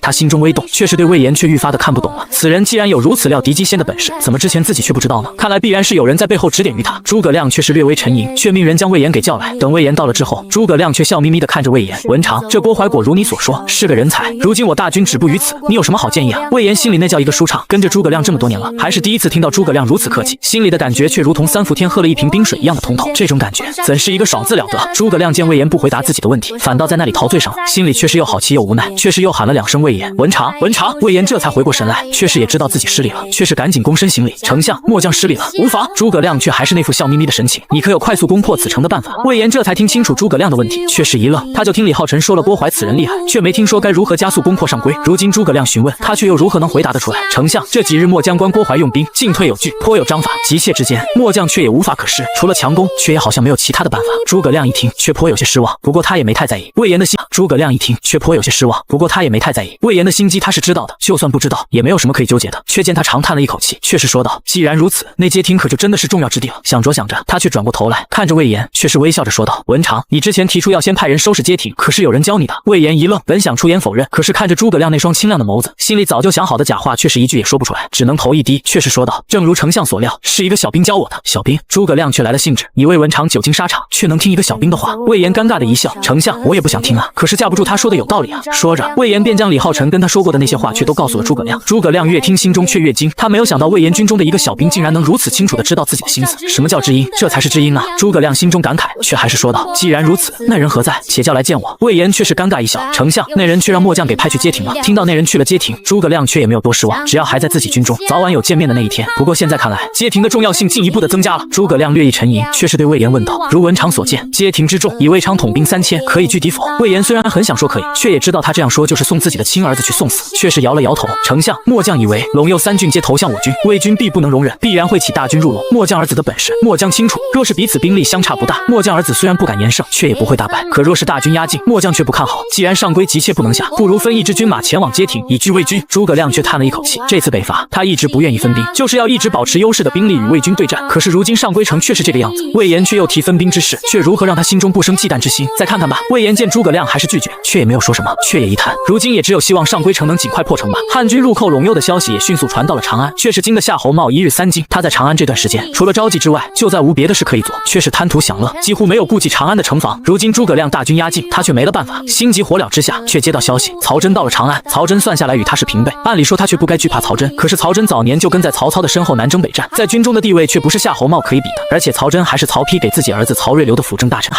他心中微动，却是对魏延却愈发的看不懂了。此人既然有如此料敌机先的本事，怎么之前自己却不知道呢？看来必然是有人在背后指点于他。诸葛亮却是略微沉吟，却命人将魏延给叫来。等魏延到了之后，诸葛亮却笑眯眯的看着魏延：“文长，这郭淮果如你所说是个人才，如今我大军止步于此，你有什么好建议啊？”魏延心里那叫一个舒畅，跟着诸葛亮这么多年了，还是第一次听到诸葛亮如此客气，心里的感觉却如同3伏天喝了一瓶冰水一样的通透，这种感觉怎是一个爽字了得。诸葛亮见魏延不回答自己的问题，反倒在那里陶醉上了，心里却是又好奇又无奈，却是又喊了2声魏延：“文长，文长！”魏延这才回过神来，却是也知道自己失礼了，却是赶紧躬身行礼：“丞相，末将失礼了。”无妨。诸葛葛亮却还是那副笑眯眯的神情。你可有快速攻破此城的办法？魏延这才听清楚诸葛亮的问题，却是一愣。他就听李浩辰说了郭淮此人厉害，却没听说该如何加速攻破上邽。如今诸葛亮询问他，却又如何能回答得出来？丞相，这几日末将关郭淮用兵进退有据，颇有章法，急切之间，末将却也无法可施，除了强攻，却也好像没有其他的办法。诸葛亮一听，却颇有些失望，不过他也没太在意魏延的心。诸葛亮一听，却颇有些失望，不过他也没太在意魏延的心机，他是知道的，就算不知道，也没有什么可以纠结的。却见他长叹了一口气，却是说道：“既然如此，那街亭可就真的是重要之地了。”想着想着，他却转过头来看着魏延，却是微笑着说道：“文长，你之前提出要先派人收拾街亭，可是有人教你的？”魏延一愣，本想出言否认，可是看着诸葛亮那双清亮的眸子，心里早就想好的假话，却是一句也说不出来，只能头一低，却是说道：“正如丞相所料，是一个小兵教我的。”小兵？诸葛亮却来了兴致，你为文长久经沙场，却能听一个小兵的话？魏延尴尬的一笑：“丞相，我也不想听啊，可是架不住他说的有道理啊。”说着，魏延便将李浩辰跟他说过的那些话，却都告诉了诸葛亮。诸葛亮越听心中却越惊，他没有想到魏延军中的一个小兵竟然能如此清楚的知道自己的心思。什么叫知音？这才是知音啊！诸葛亮心中感慨，却还是说道：“既然如此，那人何在？且叫来见我。”魏延却是尴尬一笑：“丞相，那人却让末将给派去街亭了。”听到那人去了街亭，诸葛亮却也没有多失望，只要还在自己军中，早晚有见面的那一天。不过现在看来，街亭的重要性进一步的增加了。诸葛亮略一沉吟，却是对魏延问道：“如文长所见，街亭之众，以魏昌统兵3000，可以拒敌否？”魏延虽然很想说可以，却也知道他这样说就是送自己的亲儿子去送死，却是摇了摇头：“丞相，末将以为陇右3郡皆投向我军，魏军必不能容忍，必然会起大军入陇。末将儿子的本事，末将清楚。若是彼此兵力相差不大，末将儿子虽然不敢言胜，却也不会大败。可若是大军压境，末将却不看好。既然上邽急切不能下，不如分一支军马前往街亭，以拒魏军。”诸葛亮却叹了一口气，这次北伐，他一直不愿意分兵，就是要一直保持优势的兵力与魏军对战。可是如今上邽城却是这个样子，魏延却又提分兵之事，却如何让他心中不生忌惮之心？再看看吧。魏延见诸葛亮还是拒绝，却也没有说什么，却也一叹，如今也只有希望上邽城能尽快破城吧。汉军入寇陇右的消息也迅速传到了长安，却是惊得夏侯茂一日3惊。他在长安这段时间，除了着急之外，就再无别的事可以做，却是贪图享乐，几乎没有顾及长安的城防。如今诸葛亮大军压境，他却没了办法，心急火燎之下，却接到消息，曹真到了长安。曹真算下来与他是平辈，按理说他却不该惧怕曹真，可是曹真早年就跟在曹操的身后南征北战，在军中的地位却不是夏侯茂可以比的。而且曹真还是曹丕给自己儿子曹睿留的辅政大臣，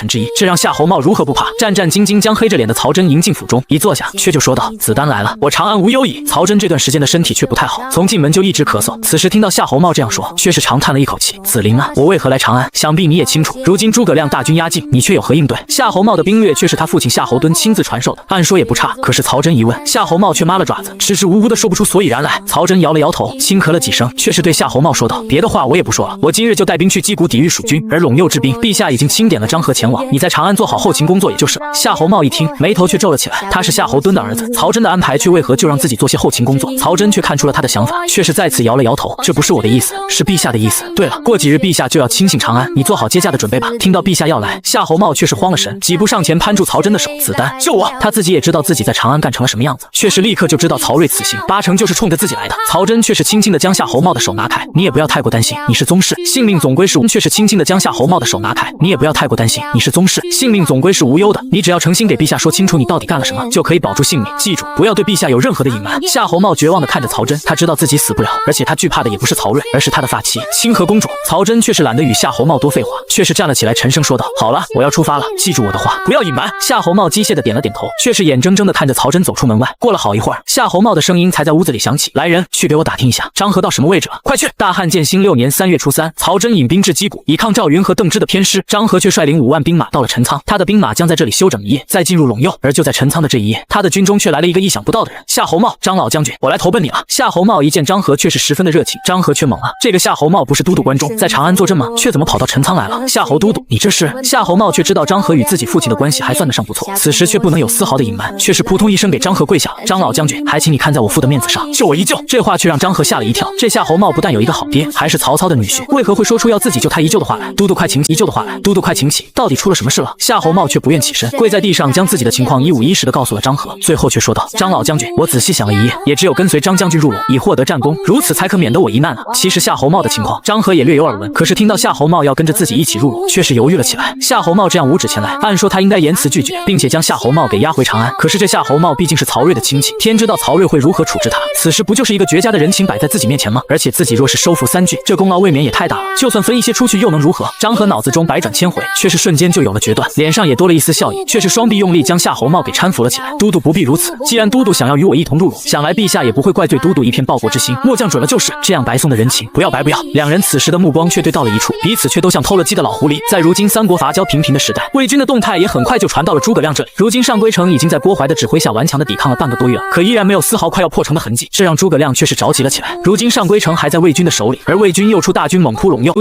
之一，这让夏侯茂如何不怕？战战兢兢将黑着脸的曹真迎进府中，一坐下，却就说道：“子丹来了，我长安无忧矣。”曹真这段时间的身体却不太好，从进门就一直咳嗽。此时听到夏侯茂这样说，却是长叹了一口气：“子陵啊，我为何来长安？想必你也清楚。如今诸葛亮大军压境，你却有何应对？”夏侯茂的兵略却是他父亲夏侯惇亲自传授的，按说也不差。可是曹真一问，夏侯茂却抹了爪子，支支吾吾的说不出所以然来。曹真摇了摇头，轻咳了几声，却是对夏侯茂说道：“别的话我也不说了，我今日就带兵去击鼓抵御蜀军，而陇右之兵，陛下已经钦点了张合前往，你在长安做好后勤工作也就是了。”夏侯茂一听，眉头却皱了起来。他是夏侯惇的儿子，曹真的安排却为何就让自己做些后勤工作？曹真却看出了他的想法，却是再次摇了摇头：“这不是我的意思，是陛下的意思。对了，过几日陛下就要亲信长安，你做好接驾的准备吧。”听到陛下要来，夏侯茂却是慌了神，几步上前攀住曹真的手：“子丹，救我！”他自己也知道自己在长安干成了什么样子，却是立刻就知道曹睿此行八成就是冲着自己来的。曹真却是轻轻的将夏侯茂的手拿开：“你也不要太过担心，你是宗室，性命总归是无。”却是轻轻的将夏侯茂的手拿开：“你也不要太过担心，你是宗室，性命总归是无忧的。你只要诚心给陛下说清楚你到底干了什么，就可以保住性命。记住，不要对陛下有任何的隐瞒。”夏侯茂绝望的看着曹真，他知道自己死不了，而且他惧怕的也不是曹睿，而是他的发妻清河公主。曹真却是懒得与夏侯茂多废话，却是站了起来，沉声说道：“好了，我要出发了，记住我的话，不要隐瞒。”夏侯茂机械的点了点头，却是眼睁睁的看着曹真走出门外。过了好一会儿，夏侯茂的声音才在屋子里响起：“来人，去给我打听一下张合到什么位置了，快去！”大汉建兴6年3月初3，曹真引兵至击鼓，以抗赵云和邓芝的偏师。张合却率领5万兵马到了陈仓，他的兵马将在这里休整一夜，再进入陇右。而就在陈仓的这一夜，他的军中却来了一个意想不到的人：夏侯茂，张老将军，我来投奔你了。夏侯茂一见张合，却是十分的热情。张合却懵了，这个夏侯茂不是都督关中，在长安坐镇吗？却怎么跑到陈仓来了？夏侯都督，你这是？夏侯茂却知道张合与自己父亲的关系还算得上不错，此时却不能有丝毫的隐瞒，却是扑通一声给张合跪下：“张老将军，还请你看在我父的面子上，救我一救。”这话却让张合吓了一跳。这夏侯茂不但有一个好爹，还是曹操的女婿，为何会说出要自己救他一救的话来？都督快请起！一救的话来，都督快请起！到底出了什么事了？夏侯茂却不愿起身，跪在地上将自己的情况一五一十的告诉了张合，最后却说道：“张老将军，我仔细想了一夜，也只有跟随张将军入陇，以获得战功，如此才可免得我一难啊。”其实夏侯茂的情况，张合也略有耳闻，可是听到夏侯茂要跟着自己一起入陇，却是犹豫了起来。夏侯茂这样无旨前来，按说他应该言辞拒绝，并且将夏侯茂给押回长安。可是这夏侯茂毕竟是曹睿的亲戚，天知道曹睿会如何处置他。此时不就是一个绝佳的人情摆在自己面前吗？而且自己若是收复3郡，这功劳未免也太大了。就算分一些出去又能如何？张合脑子中百转千回，却是瞬间就有了决断，脸上也多了一丝笑意，却是双臂用力将夏侯茂给搀扶了起来。都督不必如此，既然都督想要与我一同入陇，想来陛下也不会怪罪都督一片报国之心。末将准了就是。这样白送的人情不要白不要。两人此时的目光却对到了一处，彼此却都像偷了鸡的老狐狸。在如今三国伐交频频的时代，魏军的动态也很快就传到了诸葛亮这里。如今上归城已经在郭淮的指挥下顽强的抵抗了半个多月了，可依然没有丝毫快要破城的痕迹，这让诸葛亮却是着急了起来。如今上归城还在魏军的手里，而魏军又出大军猛扑陇右。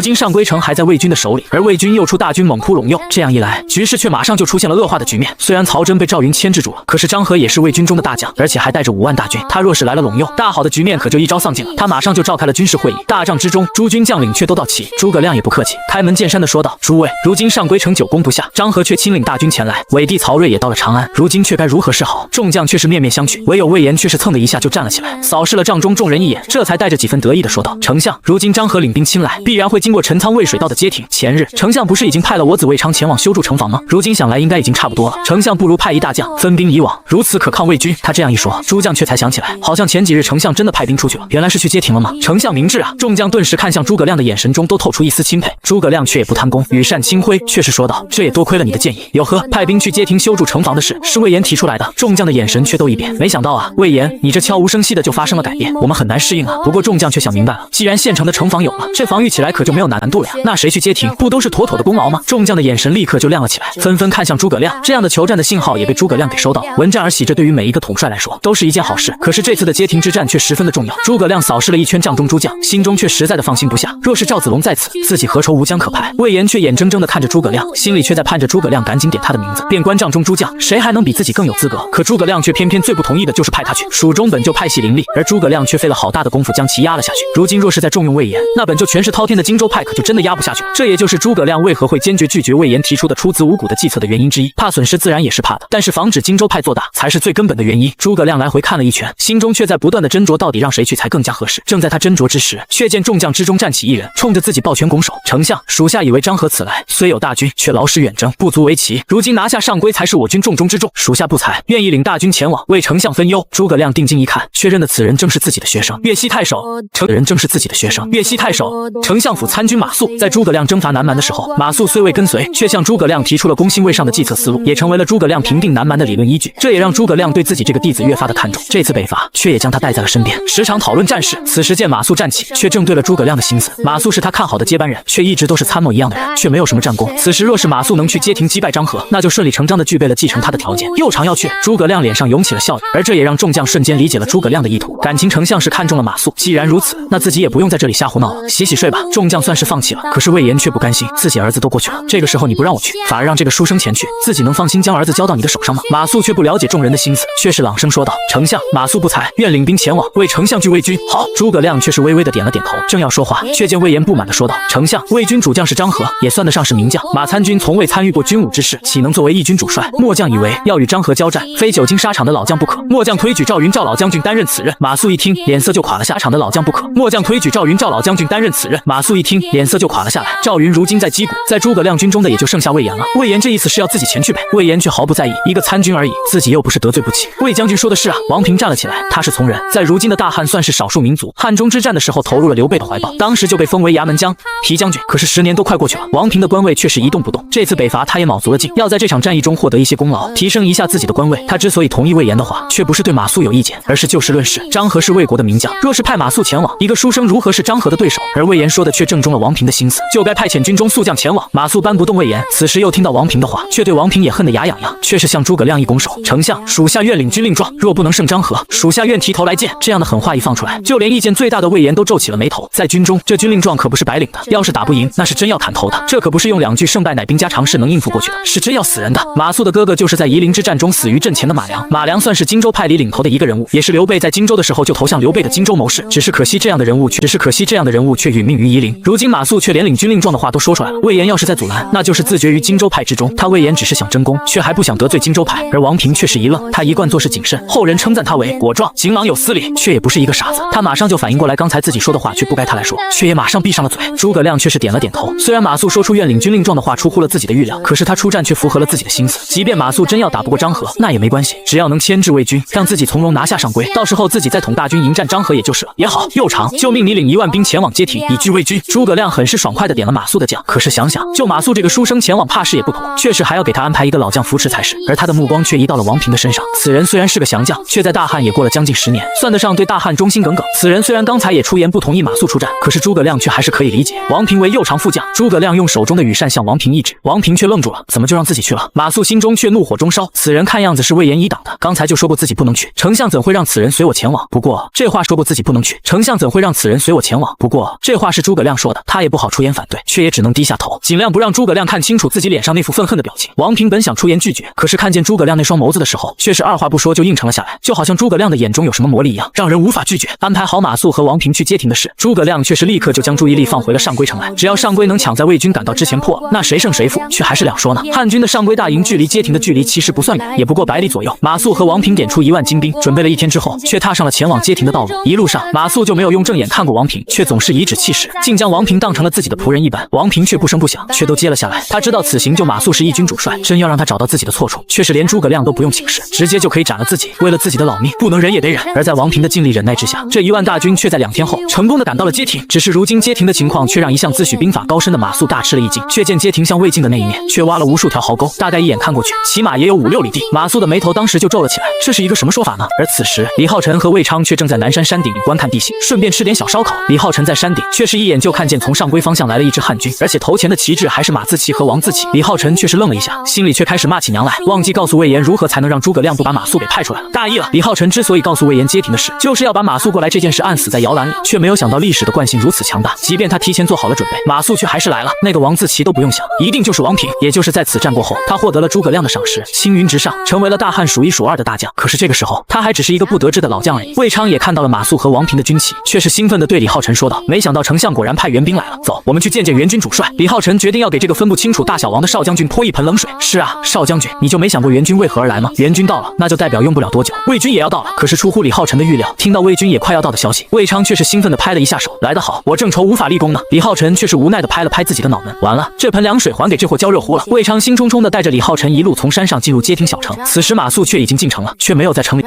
这样一来，局势却马上就出现了恶化的局面。虽然曹真被赵云牵制住了，可是张合也是魏军中的大将，而且还带着5万大军。他若是来了陇右，大好的局面可就一朝丧尽了。他马上就召开了军事会议，大帐之中，诸军将领却都到齐。诸葛亮也不客气，开门见山的说道：“诸位，如今上归城久攻不下，张合却亲领大军前来，伪帝曹睿也到了长安，如今却该如何是好？”众将却是面面相觑，唯有魏延却是蹭的一下就站了起来，扫视了帐中众人一眼，这才带着几分得意的说道：“丞相，如今张合领兵亲来，必然会经过陈仓渭水道的街亭。前日丞相不是已经派了我子魏昌前往修筑城防吗？如今想来应该已经差不多了。丞相不如派一大将分兵以往，如此可抗魏军。”他这样一说，诸将却才想起来，好像前几日丞相真的派兵出去了，原来是去街亭了吗？丞相明智啊！众将顿时看向诸葛亮的眼神中都透出一丝钦佩。诸葛亮却也不贪功，羽扇轻挥，却是说道：“这也多亏了你的建议。哟呵，派兵去街亭修筑城防的事是魏延提出来的。”众将的眼神却都一变，没想到啊，魏延，你这悄无声息的就发生了改变，我们很难适应啊。不过众将却想明白了，既然现成的城防有了，这防御起来可就没有难度了呀。那谁去街亭，不都是妥妥的功劳吗？众将的眼神立刻就亮了起来，纷纷看向诸葛亮。这样的求战的信号也被诸葛亮给收到。闻战而喜，这对于每一个统帅来说都是一件好事。可是这次的街亭之战却十分的重要。诸葛亮扫视了一圈帐中诸将，心中却实在的放心不下。若是赵子龙在此，自己何愁无将可派？魏延却眼睁睁的看着诸葛亮，心里却在盼着诸葛亮赶紧点他的名字。便官帐中诸将，谁还能比自己更有资格？可诸葛亮却偏偏最不同意的就是派他去。蜀中本就派系林立，而诸葛亮却费了好大的功夫将其压了下去。如今若是再重用魏延，那本就全是滔天的荆州派可就真的压不下去了。这也就是诸葛亮为何会坚决拒绝魏延提出的出资5谷的计策的原因之一。怕损失自然也是怕的，但是防止荆州派做大才是最根本的原因。诸葛亮来回看了一圈，心中却在不断的斟酌到底让谁去才更加合适。正在他斟酌之时，却见众将之中站起一人，冲着自己抱拳拱手：“丞相，属下以为张合此来虽有大军，却劳师远征，不足为奇。如今拿下上归才是我军重中之重，属下不才，愿意领大军前往，为丞相分忧。”诸葛亮定睛一看，确认的此人正是自己的学生岳西太守。丞相府参军马谡。在诸葛亮征伐南蛮的时候，马谡虽未跟随，却向诸葛亮提出了攻心未上的计策思路，也成为了诸葛亮平定南蛮的理论依据。这也让诸葛亮对自己这个弟子越发的看重。这次北伐却也将他带在了身边，时常讨论战事。此时见马谡站起，却正对了诸葛亮的心思。马谡是他看好的接班人，却一直都是参谋一样的人，却没有什么战功。此时若是马谡能去街亭击败张合，那就顺理成章的具备了继承他的条件。又长要去，诸葛亮脸上涌起了笑意，而这也让众将瞬间理解了诸葛亮的意图。感情丞相是看中了马谡，既然如此，那自己也不用在这里瞎胡闹了，洗洗睡吧。众将算是放弃了，可是魏延却不甘心，自己儿子都过去了，这个时候你不让我去，反而让这个书生前去，自己能放心将儿子交到你的手上吗？马谡却不了解众人的心思，却是朗声说道：“丞相，马谡不才，愿领兵前往，为丞相拒魏军。”好。诸葛亮却是微微的点了点头，正要说话，却见魏延不满的说道：“丞相，魏军主将是张合，也算得上是名将。马参军从未参与过军武之事，岂能作为义军主帅？末将以为要与张合交战，非久经沙场的老将不可。末将推举赵云赵老将军担任此任。”马谡一听，脸色就垮了下场的老将不可。末将推举赵云赵老将军担任此任。马谡一听，脸色就垮了下来。赵云如今在击鼓，在诸葛亮军中的也就剩下魏延了。魏延这意思是要自己前去呗？魏延却毫不在意，一个参军而已，自己又不是得罪不起。魏将军说的是啊。王平站了起来，他是从人，在如今的大汉算是少数民族。汉中之战的时候投入了刘备的怀抱，当时就被封为衙门将皮将军。可是10年都快过去了，王平的官位却是一动不动。这次北伐他也卯足了劲，要在这场战役中获得一些功劳，提升一下自己的官位。他之所以同意魏延的话，却不是对马谡有意见，而是就事论事。张合是魏国的名将，若是派马谡前往，一个书生如何是张合的对手？而魏延说的却正中了王平的心思，就该派遣军中宿将前往。马谡搬不动魏延，此时又听到王平的话，却对王平也恨得牙痒痒，却是向诸葛亮一拱手：“丞相，属下愿领军令状，若不能胜张合，属下愿提头来见。”这样的狠话一放出来，就连意见最大的魏延都皱起了眉头。在军中，这军令状可不是白领的，要是打不赢，那是真要砍头的。这可不是用2句胜败乃兵家常事能应付过去的，是真要死人的。马谡的哥哥就是在夷陵之战中死于阵前的马良，马良算是荆州派里领头的一个人物，也是刘备在荆州的时候就投向刘备的荆州谋士。只是可惜这样的人物却殒命于夷陵。如今马谡却连领军令状的话都说出来了，魏延要是再阻拦，那就是自绝于荆州派之中。他魏延只是想争功，却还不想得罪荆州派。而王平却是一愣，他一贯做事谨慎，后人称赞他为果壮、景朗有司礼，却也不是一个傻子。他马上就反应过来，刚才自己说的话却不该他来说，却也马上闭上了嘴。诸葛亮却是点了点头，虽然马谡说出愿领军令状的话出乎了自己的预料，可是他出战却符合了自己的心思。即便马谡真要打不过张合，那也没关系，只要能牵制魏军，让自己从容拿下上归，到时候自己再统大军迎战张合也就是了。也好，又长，就命你领1万兵前往街亭，以拒魏军。诸葛亮很是爽快的点了马谡的将，可是想想，就马谡这个书生前往，怕是也不妥，确实还要给他安排一个老将扶持才是。而他的目光却移到了王平的身上，此人虽然是个降将，却在大汉也过了将近10年，算得上对大汉忠心耿耿。此人虽然刚才也出言不同意马谡出战，可是诸葛亮却还是可以理解。王平为右长副将，诸葛亮用手中的羽扇向王平一指，王平却愣住了，怎么就让自己去了？马谡心中却怒火中烧，此人看样子是魏延一党的，刚才就说过自己不能去，丞相怎会让此人随我前往？不过这话说过自己不能去，丞相怎会让此人随我前往？不过这话是诸葛亮说的，他也不好出言反对，却也只能低下头，尽量不让诸葛亮看清楚自己脸上那副愤恨的表情。王平本想出言拒绝，可是看见诸葛亮那双眸子的时候，却是二话不说就应承了下来，就好像诸葛亮的眼中有什么魔力一样，让人无法拒绝。安排好马谡和王平去街亭的事，诸葛亮却是立刻就将注意力放回了上归城来。只要上归能抢在魏军赶到之前破了，那谁胜谁负却还是两说呢。汉军的上归大营距离街亭的距离其实不算远，也不过100里左右。马谡和王平点出1万精兵，准备了1天之后，却踏上了前往街亭的道路。一路上，马谡就没有用正眼看过王平，却总是颐指气使，竟将王平当成了自己的仆人一般。王平却不声不响，却都接了下来。他知道此行就马谡是义军主帅，真要让他找到自己的错处，却是连诸葛亮都不用请示，直接就可以斩了自己。为了自己的老命，不能忍也得忍。而在王平的尽力忍耐之下，这1万大军却在2天后成功的赶到了街亭。只是如今街亭的情况却让一向自诩兵法高深的马谡大吃了一惊，却见街亭向魏晋的那一面却挖了无数条壕沟，大概一眼看过去，起码也有5、6里地。马谡的眉头当时就皱了起来，这是一个什么说法呢？而此时李浩辰和魏昌却正在南山山顶观看地形，顺便吃点小烧烤。李浩辰在山顶却是一眼就看见从上归方向来了一支汉军，而且头前的旗帜还是马自奇和王自奇。李浩辰却是愣了一下，心里却开始骂起娘来，忘记告诉魏延如何才能让诸葛亮不把马谡给派出来了。大意了，李浩辰之所以告诉魏延街亭的事，就是要把马谡过来这件事按死在摇篮里，却没有想到历史的惯性如此强大，即便他提前做好了准备，马谡却还是来了。那个王自奇都不用想，一定就是王平。也就是在此战过后，他获得了诸葛亮的赏识，青云直上，成为了大汉数1数2的大将。可是这个时候，他还只是一个不得志的老将而已。魏昌也看到了马谡和王平的军旗，却是兴奋地对李浩辰说道：“没想到丞相果然派援兵来了，走，我们去见见援军主帅。”李浩辰决定要给这个分不清楚大小王的少将军泼一盆冷水。是啊，少将军，你就没想过援军为何而来吗？援军到了，那就代表用不了多久，魏军也要到了。可是出乎李浩辰的预料，听到魏军也快要到的消息，魏昌却是兴奋地拍了一下手：“来得好，我正愁无法立功呢。”李浩辰却是无奈地拍了拍自己的脑门，完了，这盆凉水还给这货浇热乎了。魏昌兴冲冲地带着李浩辰一路从山上进入街亭小城。此时马谡却已经进城了，却没有在城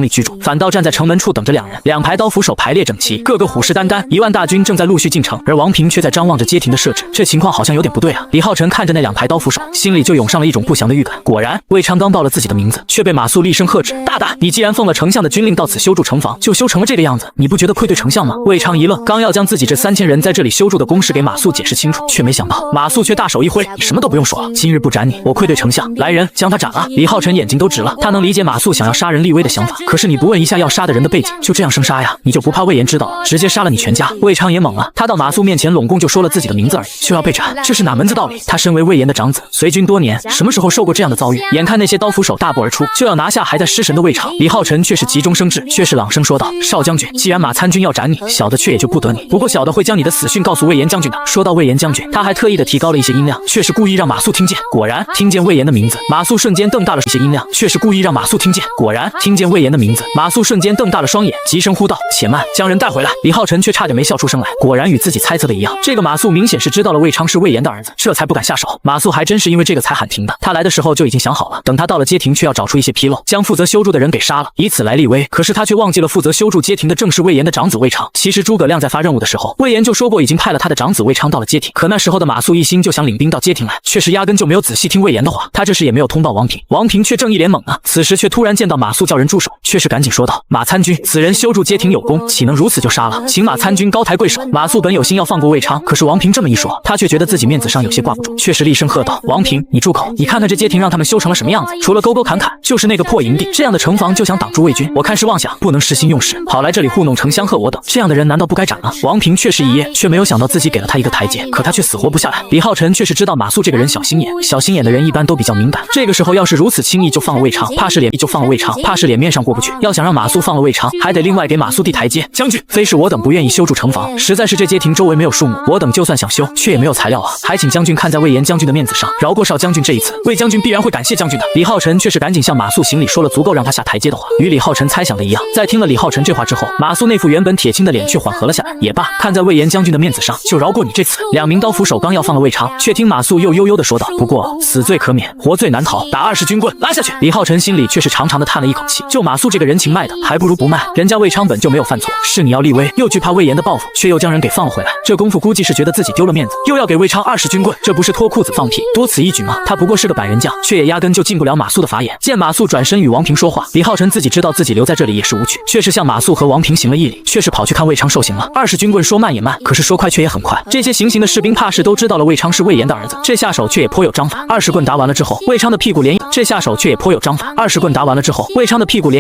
里居住，反倒站在城门处等着两人。2排刀斧手排列整齐，个个虎视眈眈。1万大军正在陆续进城，而王平却在张望着街亭的设置。这情况好像有点不对啊！李浩辰看着那2排刀斧手，心里就涌上了一种不祥的预感。果然，魏昌刚报了自己的名字，却被马谡厉声喝止：“大胆！你既然奉了丞相的军令到此修筑城防，就修成了这个样子，你不觉得愧对丞相吗？”魏昌一愣，刚要将自己这3000人在这里修筑的工事给马谡解释清楚，却没想到马谡却大手一挥：“你什么都不用说了，今日不斩你，我愧对丞相，来人，将他斩了！”李浩辰眼睛都直了，他能理解马谡想要杀人立威的想法，可是你不问一下要杀的人的背景，就这样生杀呀？你就不怕魏延知道了，直接杀了你全家？魏昌也懵了，他到马谡面前拢共就说了自己的名字而已，就要被斩，这是哪门子道理？他身为魏延的长子，随军多年，什么时候受过这样的遭遇？眼看那些刀斧手大步而出，就要拿下还在失神的魏昌，李浩辰却是急中生智，却是朗声说道：“少将军，既然马参军要斩你，小的却也就不得你，不过小的会将你的死讯告诉魏延将军的。”说到魏延将军，他还特意的提高了一些音量，却是故意让马谡听见。果然，听见魏延的名字，马谡瞬间瞪大了一些音量，却是故意让马谡听见。果然，听见魏延的名字，马谡瞬间瞪大了双眼，急声呼道：“且慢，将人带回来！”李浩辰却差点没笑出声来。果然与自己猜测的一样，这个马谡明显是知道了魏昌是魏延的儿子，这才不敢下手。马谡还真是因为这个才喊停的，他来的时候就已经想好了，等他到了街亭，却要找出一些纰漏，将负责修筑的人给杀了，以此来立威。可是他却忘记了负责修筑街亭的正是魏延的长子魏昌。其实诸葛亮在发任务的时候，魏延就说过已经派了他的长子魏昌到了街亭，可那时候的马谡一心就想领兵到街亭来，却是压根就没有仔细听魏延的话。他这时也没有通报王平，王平却正一脸懵呢。此时却突然见到马谡叫人住手，却是赶紧说道：“马参军，此人修筑街亭有功，岂能如此就杀了？请马参军高抬贵手。”马谡本有心要放过魏昌，可是王平这么一说，他却觉得自己面子上有些挂不住，却是厉声喝道：“王平，你住口！你看看这街亭让他们修成了什么样子，除了沟沟坎坎，就是那个破营地，这样的城防就想挡住魏军，我看是妄想，不能失心用事，跑来这里糊弄丞相和我等，这样的人难道不该斩吗？”王平却是一噎，却没有想到自己给了他一个台阶，可他却死活不下来。李浩辰却是知道马谡这个人小心眼，小心眼的人一般都比较敏感，这个时候要是如此轻易就放了魏昌，怕是脸面上过不去。要想让马谡放了魏昌，还得另外给马谡递台阶。将军，非是我等不愿意修筑城防，实在是这街亭周围没有树木，我等就算想修，却也没有材料啊！还请将军看在魏延将军的面子上，饶过少将军这一次，魏将军必然会感谢将军的。李浩辰却是赶紧向马谡行礼，说了足够让他下台阶的话。与李浩辰猜想的一样，在听了李浩辰这话之后，马谡那副原本铁青的脸却缓和了下来。也罢，看在魏延将军的面子上，就饶过你这次。2名刀斧手刚要放了魏昌，却听马谡又悠悠地说道：“不过死罪可免，活罪难逃，打20军棍，拉下去！”李浩辰心里却是长长的叹了一口气，就马谡这个人情卖的，还不如不卖。人家魏昌本就没有犯错，是你要立威，又惧怕魏延的报复，却又将人给放了回来。这功夫估计是觉得自己丢了面子，又要给魏昌20军棍，这不是脱裤子放屁，多此一举吗？他不过是个百人将，却也压根就进不了马谡的法眼。见马谡转身与王平说话，李浩辰自己知道自己留在这里也是无趣，却是向马谡和王平行了一礼，却是跑去看魏昌受刑了。20军棍说慢也慢，可是说快却也很快。这些行刑的士兵怕是都知道了魏昌是魏延的儿子，这下手却也颇有章法。20棍打完了之后，魏昌的屁股连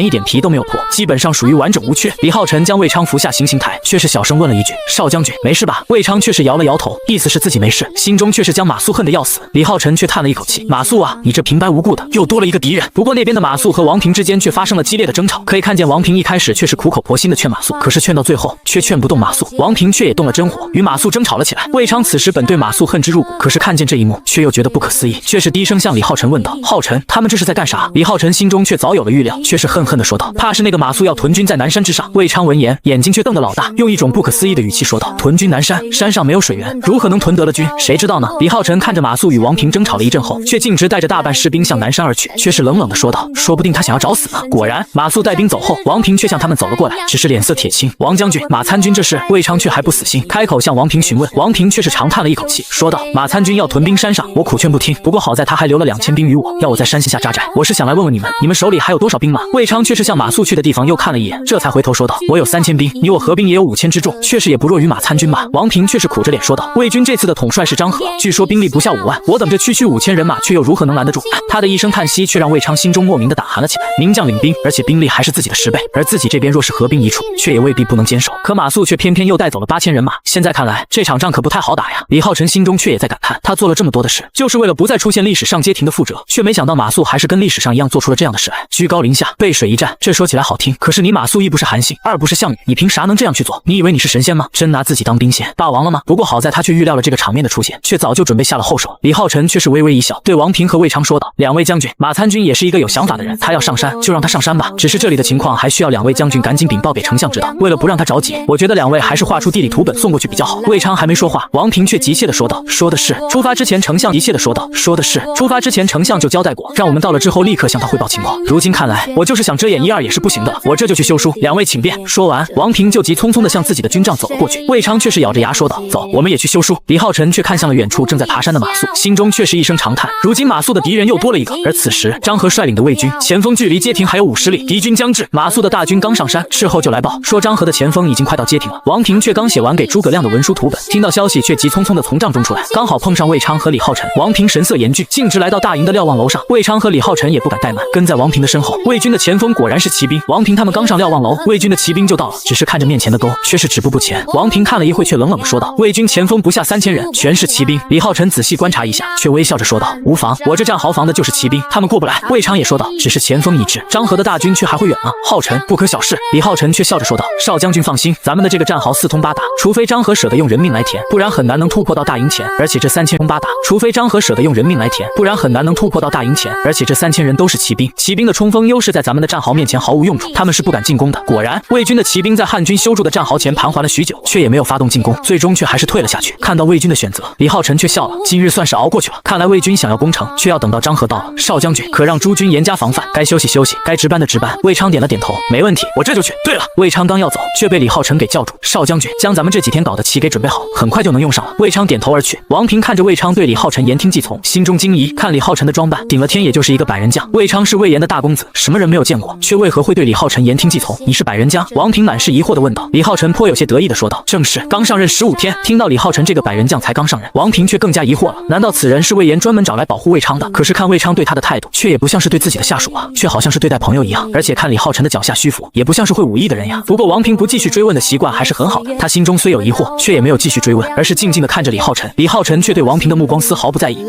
一点皮都没有破，基本上属于完整无缺。李浩辰将魏昌扶下行刑台，却是小声问了一句：“少将军，没事吧？”魏昌却是摇了摇头，意思是自己没事，心中却是将马谡恨得要死。李浩辰却叹了一口气：“马谡啊，你这平白无故的又多了一个敌人。”不过那边的马谡和王平之间却发生了激烈的争吵，可以看见王平一开始却是苦口婆心的劝马谡，可是劝到最后却劝不动马谡，王平却也动了真火，与马谡争吵了起来。魏昌此时本对马谡恨之入骨，可是看见这一幕却又觉得不可思议，却是低声向李浩辰问道：“浩辰，他们这是在干啥？”李浩辰心中却早有了预料，却是恨恨地说道：“怕是那个马谡要屯军在南山之上。”魏昌闻言，眼睛却瞪得老大，用一种不可思议的语气说道：“屯军南山，山上没有水源，如何能屯得了军？谁知道呢？”李浩辰看着马谡与王平争吵了一阵后，却径直带着大半士兵向南山而去，却是冷冷地说道：“说不定他想要找死呢。”果然，马谡带兵走后，王平却向他们走了过来，只是脸色铁青。“王将军，马参军这事……”魏昌却还不死心，开口向王平询问。王平却是长叹了一口气，说道：“马参军要屯兵山上，我苦劝不听，不过好在他还留了2000兵于我，要我在山下扎寨。我是想来问问你们，你们手里还有多少兵马？”魏昌却是向马谡去的地方又看了一眼，这才回头说道：“我有3000兵，你我合兵也有5000之众，确实也不弱于马参军吧？”王平却是苦着脸说道：“魏军这次的统帅是张合，据说兵力不下5万，我等这区5000人马，却又如何能拦得住？”他的一声叹息，却让魏昌心中莫名的胆寒了起来。名将领兵，而且兵力还是自己的10倍，而自己这边若是合兵一处，却也未必不能坚守。可马谡却偏偏又带走了8000人马，现在看来这场仗可不太好打呀。李浩辰心中却也在感叹，他做了这么多的事，就是为了不再出现历史上街亭的覆辙，却没想到马谡还是跟历史上一样做出了这样的事来。居高临下，背水一战，这说起来好听，可是你马谡一不是韩信，二不是项羽，你凭啥能这样去做？你以为你是神仙吗？真拿自己当兵仙霸王了吗？不过好在他却预料了这个场面的出现，却早就准备下了后手。李浩辰却是微微一笑，对王平和魏昌说道：“两位将军，马参军也是一个有想法的人，他要上山就让他上山吧，只是这里的情况还需要两位将军赶紧禀报给丞相知道。为了不让他着急，我觉得两位还是画出地理图本送过去比较好。”魏昌还没说话，王平却急切地说道：“说的是，出发之前丞相急切地说道：“说的是，出发之前丞相就交代过，让我们到了之后立刻向他汇报情况。如今看来，我就是想遮掩一二也是不行的了，我这就去修书，两位请便。”说完，王平就急匆匆地向自己的军帐走了过去。魏昌却是咬着牙说道：“走，我们也去修书。”李浩辰却看向了远处正在爬山的马谡，心中却是一声长叹。如今马谡的敌人又多了一个，而此时张合率领的魏军前锋距离街亭还有50里，敌军将至。马谡的大军刚上山，事后就来报说张合的前锋已经快到街亭了。王平却刚写完给诸葛亮的文书图本，听到消息却急匆匆地从帐中出来，刚好碰上魏昌和李浩辰。王平神色严峻，径直来到大营的瞭望楼上。魏昌和李浩辰也不敢怠慢，跟在王平的身后。魏军的前锋果然是骑兵，王平他们刚上瞭望楼，魏军的骑兵就到了，只是看着面前的沟，却是止步不前。王平看了一会，却冷冷地说道：“魏军前锋不下3000人，全是骑兵。”李浩辰仔细观察一下，却微笑着说道：“无妨，我这战壕防的就是骑兵，他们过不来。”魏昌也说道：“只是前锋已至，张合的大军却还会远吗？浩辰，不可小视。”李浩辰却笑着说道：“少将军放心，咱们的这个战壕四通八达，除非张合舍得用人命来填，不然很难能突破到大营前。而且这3000通八达，除非张合舍得用人命来填，不然很难能突破到大营前。而且这3000人都是骑兵，骑兵的冲锋优势在咱们的战壕面前毫无用处，他们是不敢进攻的。”果然，魏军的骑兵在汉军修筑的战壕前盘桓了许久，却也没有发动进攻，最终却还是退了下去。看到魏军的选择，李浩辰却笑了，今日算是熬过去了。看来魏军想要攻城，却要等到张合到了。少将军，可让诸军严加防范，该休息休息，该值班的值班。魏昌点了点头，没问题，我这就去。对了，魏昌刚要走，却被李浩辰给叫住。少将军，将咱们这几天搞的旗给准备好，很快就能用上了。魏昌点头而去。王平看着魏昌对李浩辰言听计从，心中惊疑。看李浩辰的装扮，顶了天也就是一个百人将。魏昌是魏延的大公子，什么人没有见过，却为何会对李浩辰言听计从？你是百人将？王平满是疑惑地问道。李浩辰颇有些得意地说道：“正是，刚上任15天。”听到李浩辰这个百人将才刚上任，王平却更加疑惑了。难道此人是魏延专门找来保护魏昌的？可是看魏昌对他的态度，却也不像是对自己的下属啊，却好像是对待朋友一样。而且看李浩辰的脚下虚服，也不像是会武艺的人呀。不过王平不继续追问的习惯还是很好的，他心中虽有疑惑，却也没有继续追问，而是静静地看着李浩辰。李浩辰却对王平的目光丝毫不在意，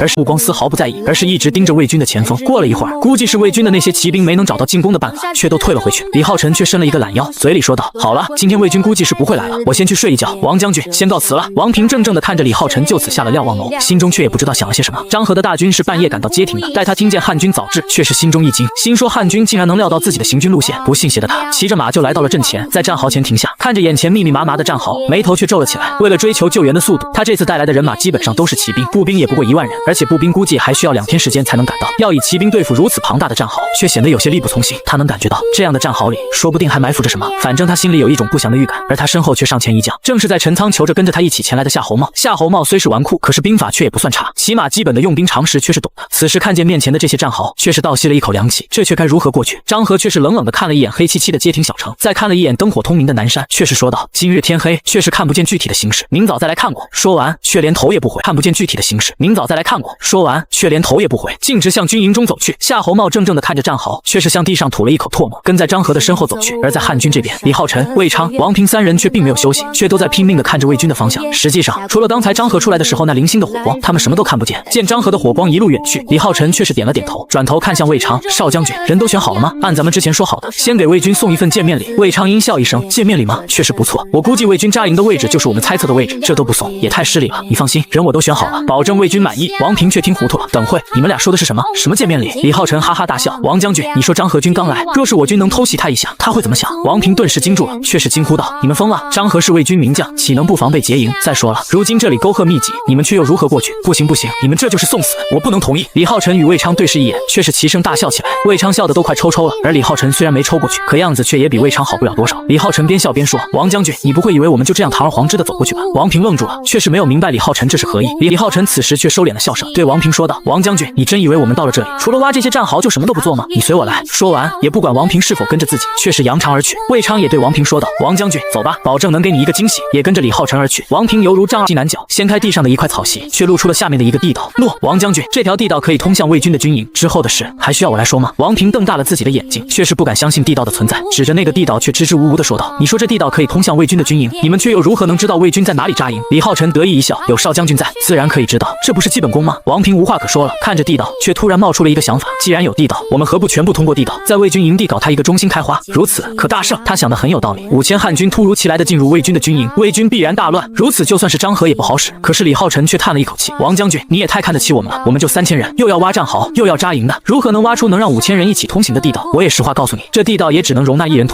而是一直盯着魏军的前锋。过了一会儿，估计是魏军的那些骑兵没能找到进攻的办法，却都退了回去。李浩辰却伸了一个懒腰，嘴里说道：“好了，今天魏军估计是不会来了，我先去睡一觉。王将军先告辞了。”王平怔怔地看着李浩辰就此下了瞭望楼，心中却也不知道想了些什么。张合的大军是半夜赶到街亭的，待他听见汉军早至，却是心中一惊，心说汉军竟然能料到自己的行军路线。不信邪的他骑着马就来到了阵前，在战壕前停下，看着眼前密密麻麻的战壕，眉头却皱了起来。为了追求救援的速度，他这次带来的人马基本上都是骑兵，步兵也不过1万人，而且步兵估计还需要2天时间才能赶到。要以骑兵对付如此庞大的战壕，却显得有些力不从心。他能感觉到这样的战壕里，说不定还埋伏着什么。反正他心里有一种不祥的预感，而他身后却上前一将，正是在陈仓求着跟着他一起前来的夏侯茂。夏侯茂虽是纨绔，可是兵法却也不算差，起码基本的用兵常识却是懂的。此时看见面前的这些战壕，却是倒吸了一口凉气，这却该如何过去？张合却是冷冷地看了一眼黑漆漆的的街亭小城，再看了一眼灯火通明的南山，却是说道：“今日天黑，却是看不见具体的形势，明早再来看过。”说完，却连头也不回。看不见具体的形势，明早再来看过。说完，却连头也不回，径直向军营中走去。夏侯茂怔怔地看着战壕，却是向地上吐了一口唾沫，跟在张合的身后走去。而在汉军这边，李浩辰、魏昌、王平三人却并没有休息，却都在拼命地看着魏军的方向。实际上，除了刚才张合出来的时候那零星的火光，他们什么都看不见。见张合的火光一路远去，李浩辰却是点了点头，转头看向魏昌：“少将军，人都选好了吗？按咱们之前说好的，先给魏军送一份见面礼。”魏昌阴笑一声：“见面礼吗？确实不错。我估计魏军扎营的位置就是我们猜测的位置，这都不送，也太失礼了。你放心，人我都选好了，保证魏军满意。”王平却听糊涂了：“等会你们俩说的是什么？什么见面礼？”李浩辰哈哈大笑：“王将军，你说张合军刚来，若是我军能偷袭他一下，他会怎么想？”王平顿时惊住了，却是惊呼道：“你们疯了！张合是魏军名将，岂能不防备劫营？再说了，如今这里沟壑密集，你们却又如何过去？不行不行，你们这就是送死，我不能同意！”李浩辰与魏昌对视一眼，却是齐声大笑起来。魏昌笑得都快抽了，而李浩辰虽然没抽过去，可样子却也比魏昌好不了多少。李浩辰边笑边说：“王将军，你不会以为我们就这样堂而皇之的走过去吧？”王平愣住了，却是没有明白李浩辰这是何意。李浩辰此时却收敛了笑声，对王平说道：“王将军，你真以为我们到了这里，除了挖这些战壕就什么都不做吗？你随我来。”说完，也不管王平是否跟着自己，却是扬长而去。魏昌也对王平说道：“王将军，走吧，保证能给你一个惊喜。”也跟着李浩辰而去。王平犹如丈二西南角，掀开地上的一块草席，却露出了下面的一个地道。诺，王将军，这条地道可以通向魏军的军营，之后的事还需要我来说吗？王平瞪大了自己的眼睛，却是不敢相信地道的存在，指着那个地道却支支吾吾地说道：“你说这地道可以通向魏军的军营，你们却又如何能知道魏军在哪里扎营？”李浩辰得意一笑：“有少将军在，自然可以知道，这不是基本功吗？”王平无话可说了，看着地道，却突然冒出了一个想法：既然有地道，我们何不全部通过地道，在魏军营地搞他一个中心开花，如此可大胜。他想的很有道理。5000汉军突如其来的进入魏军的军营，魏军必然大乱，如此就算是张合也不好使。可是李浩辰却叹了一口气：“王将军，你也太看得起我们了，我们就3000人，又要挖战壕，又要扎营的，如何能挖出能让5000人一起通行的地道？我也实话告诉你，这地道也只能容纳1人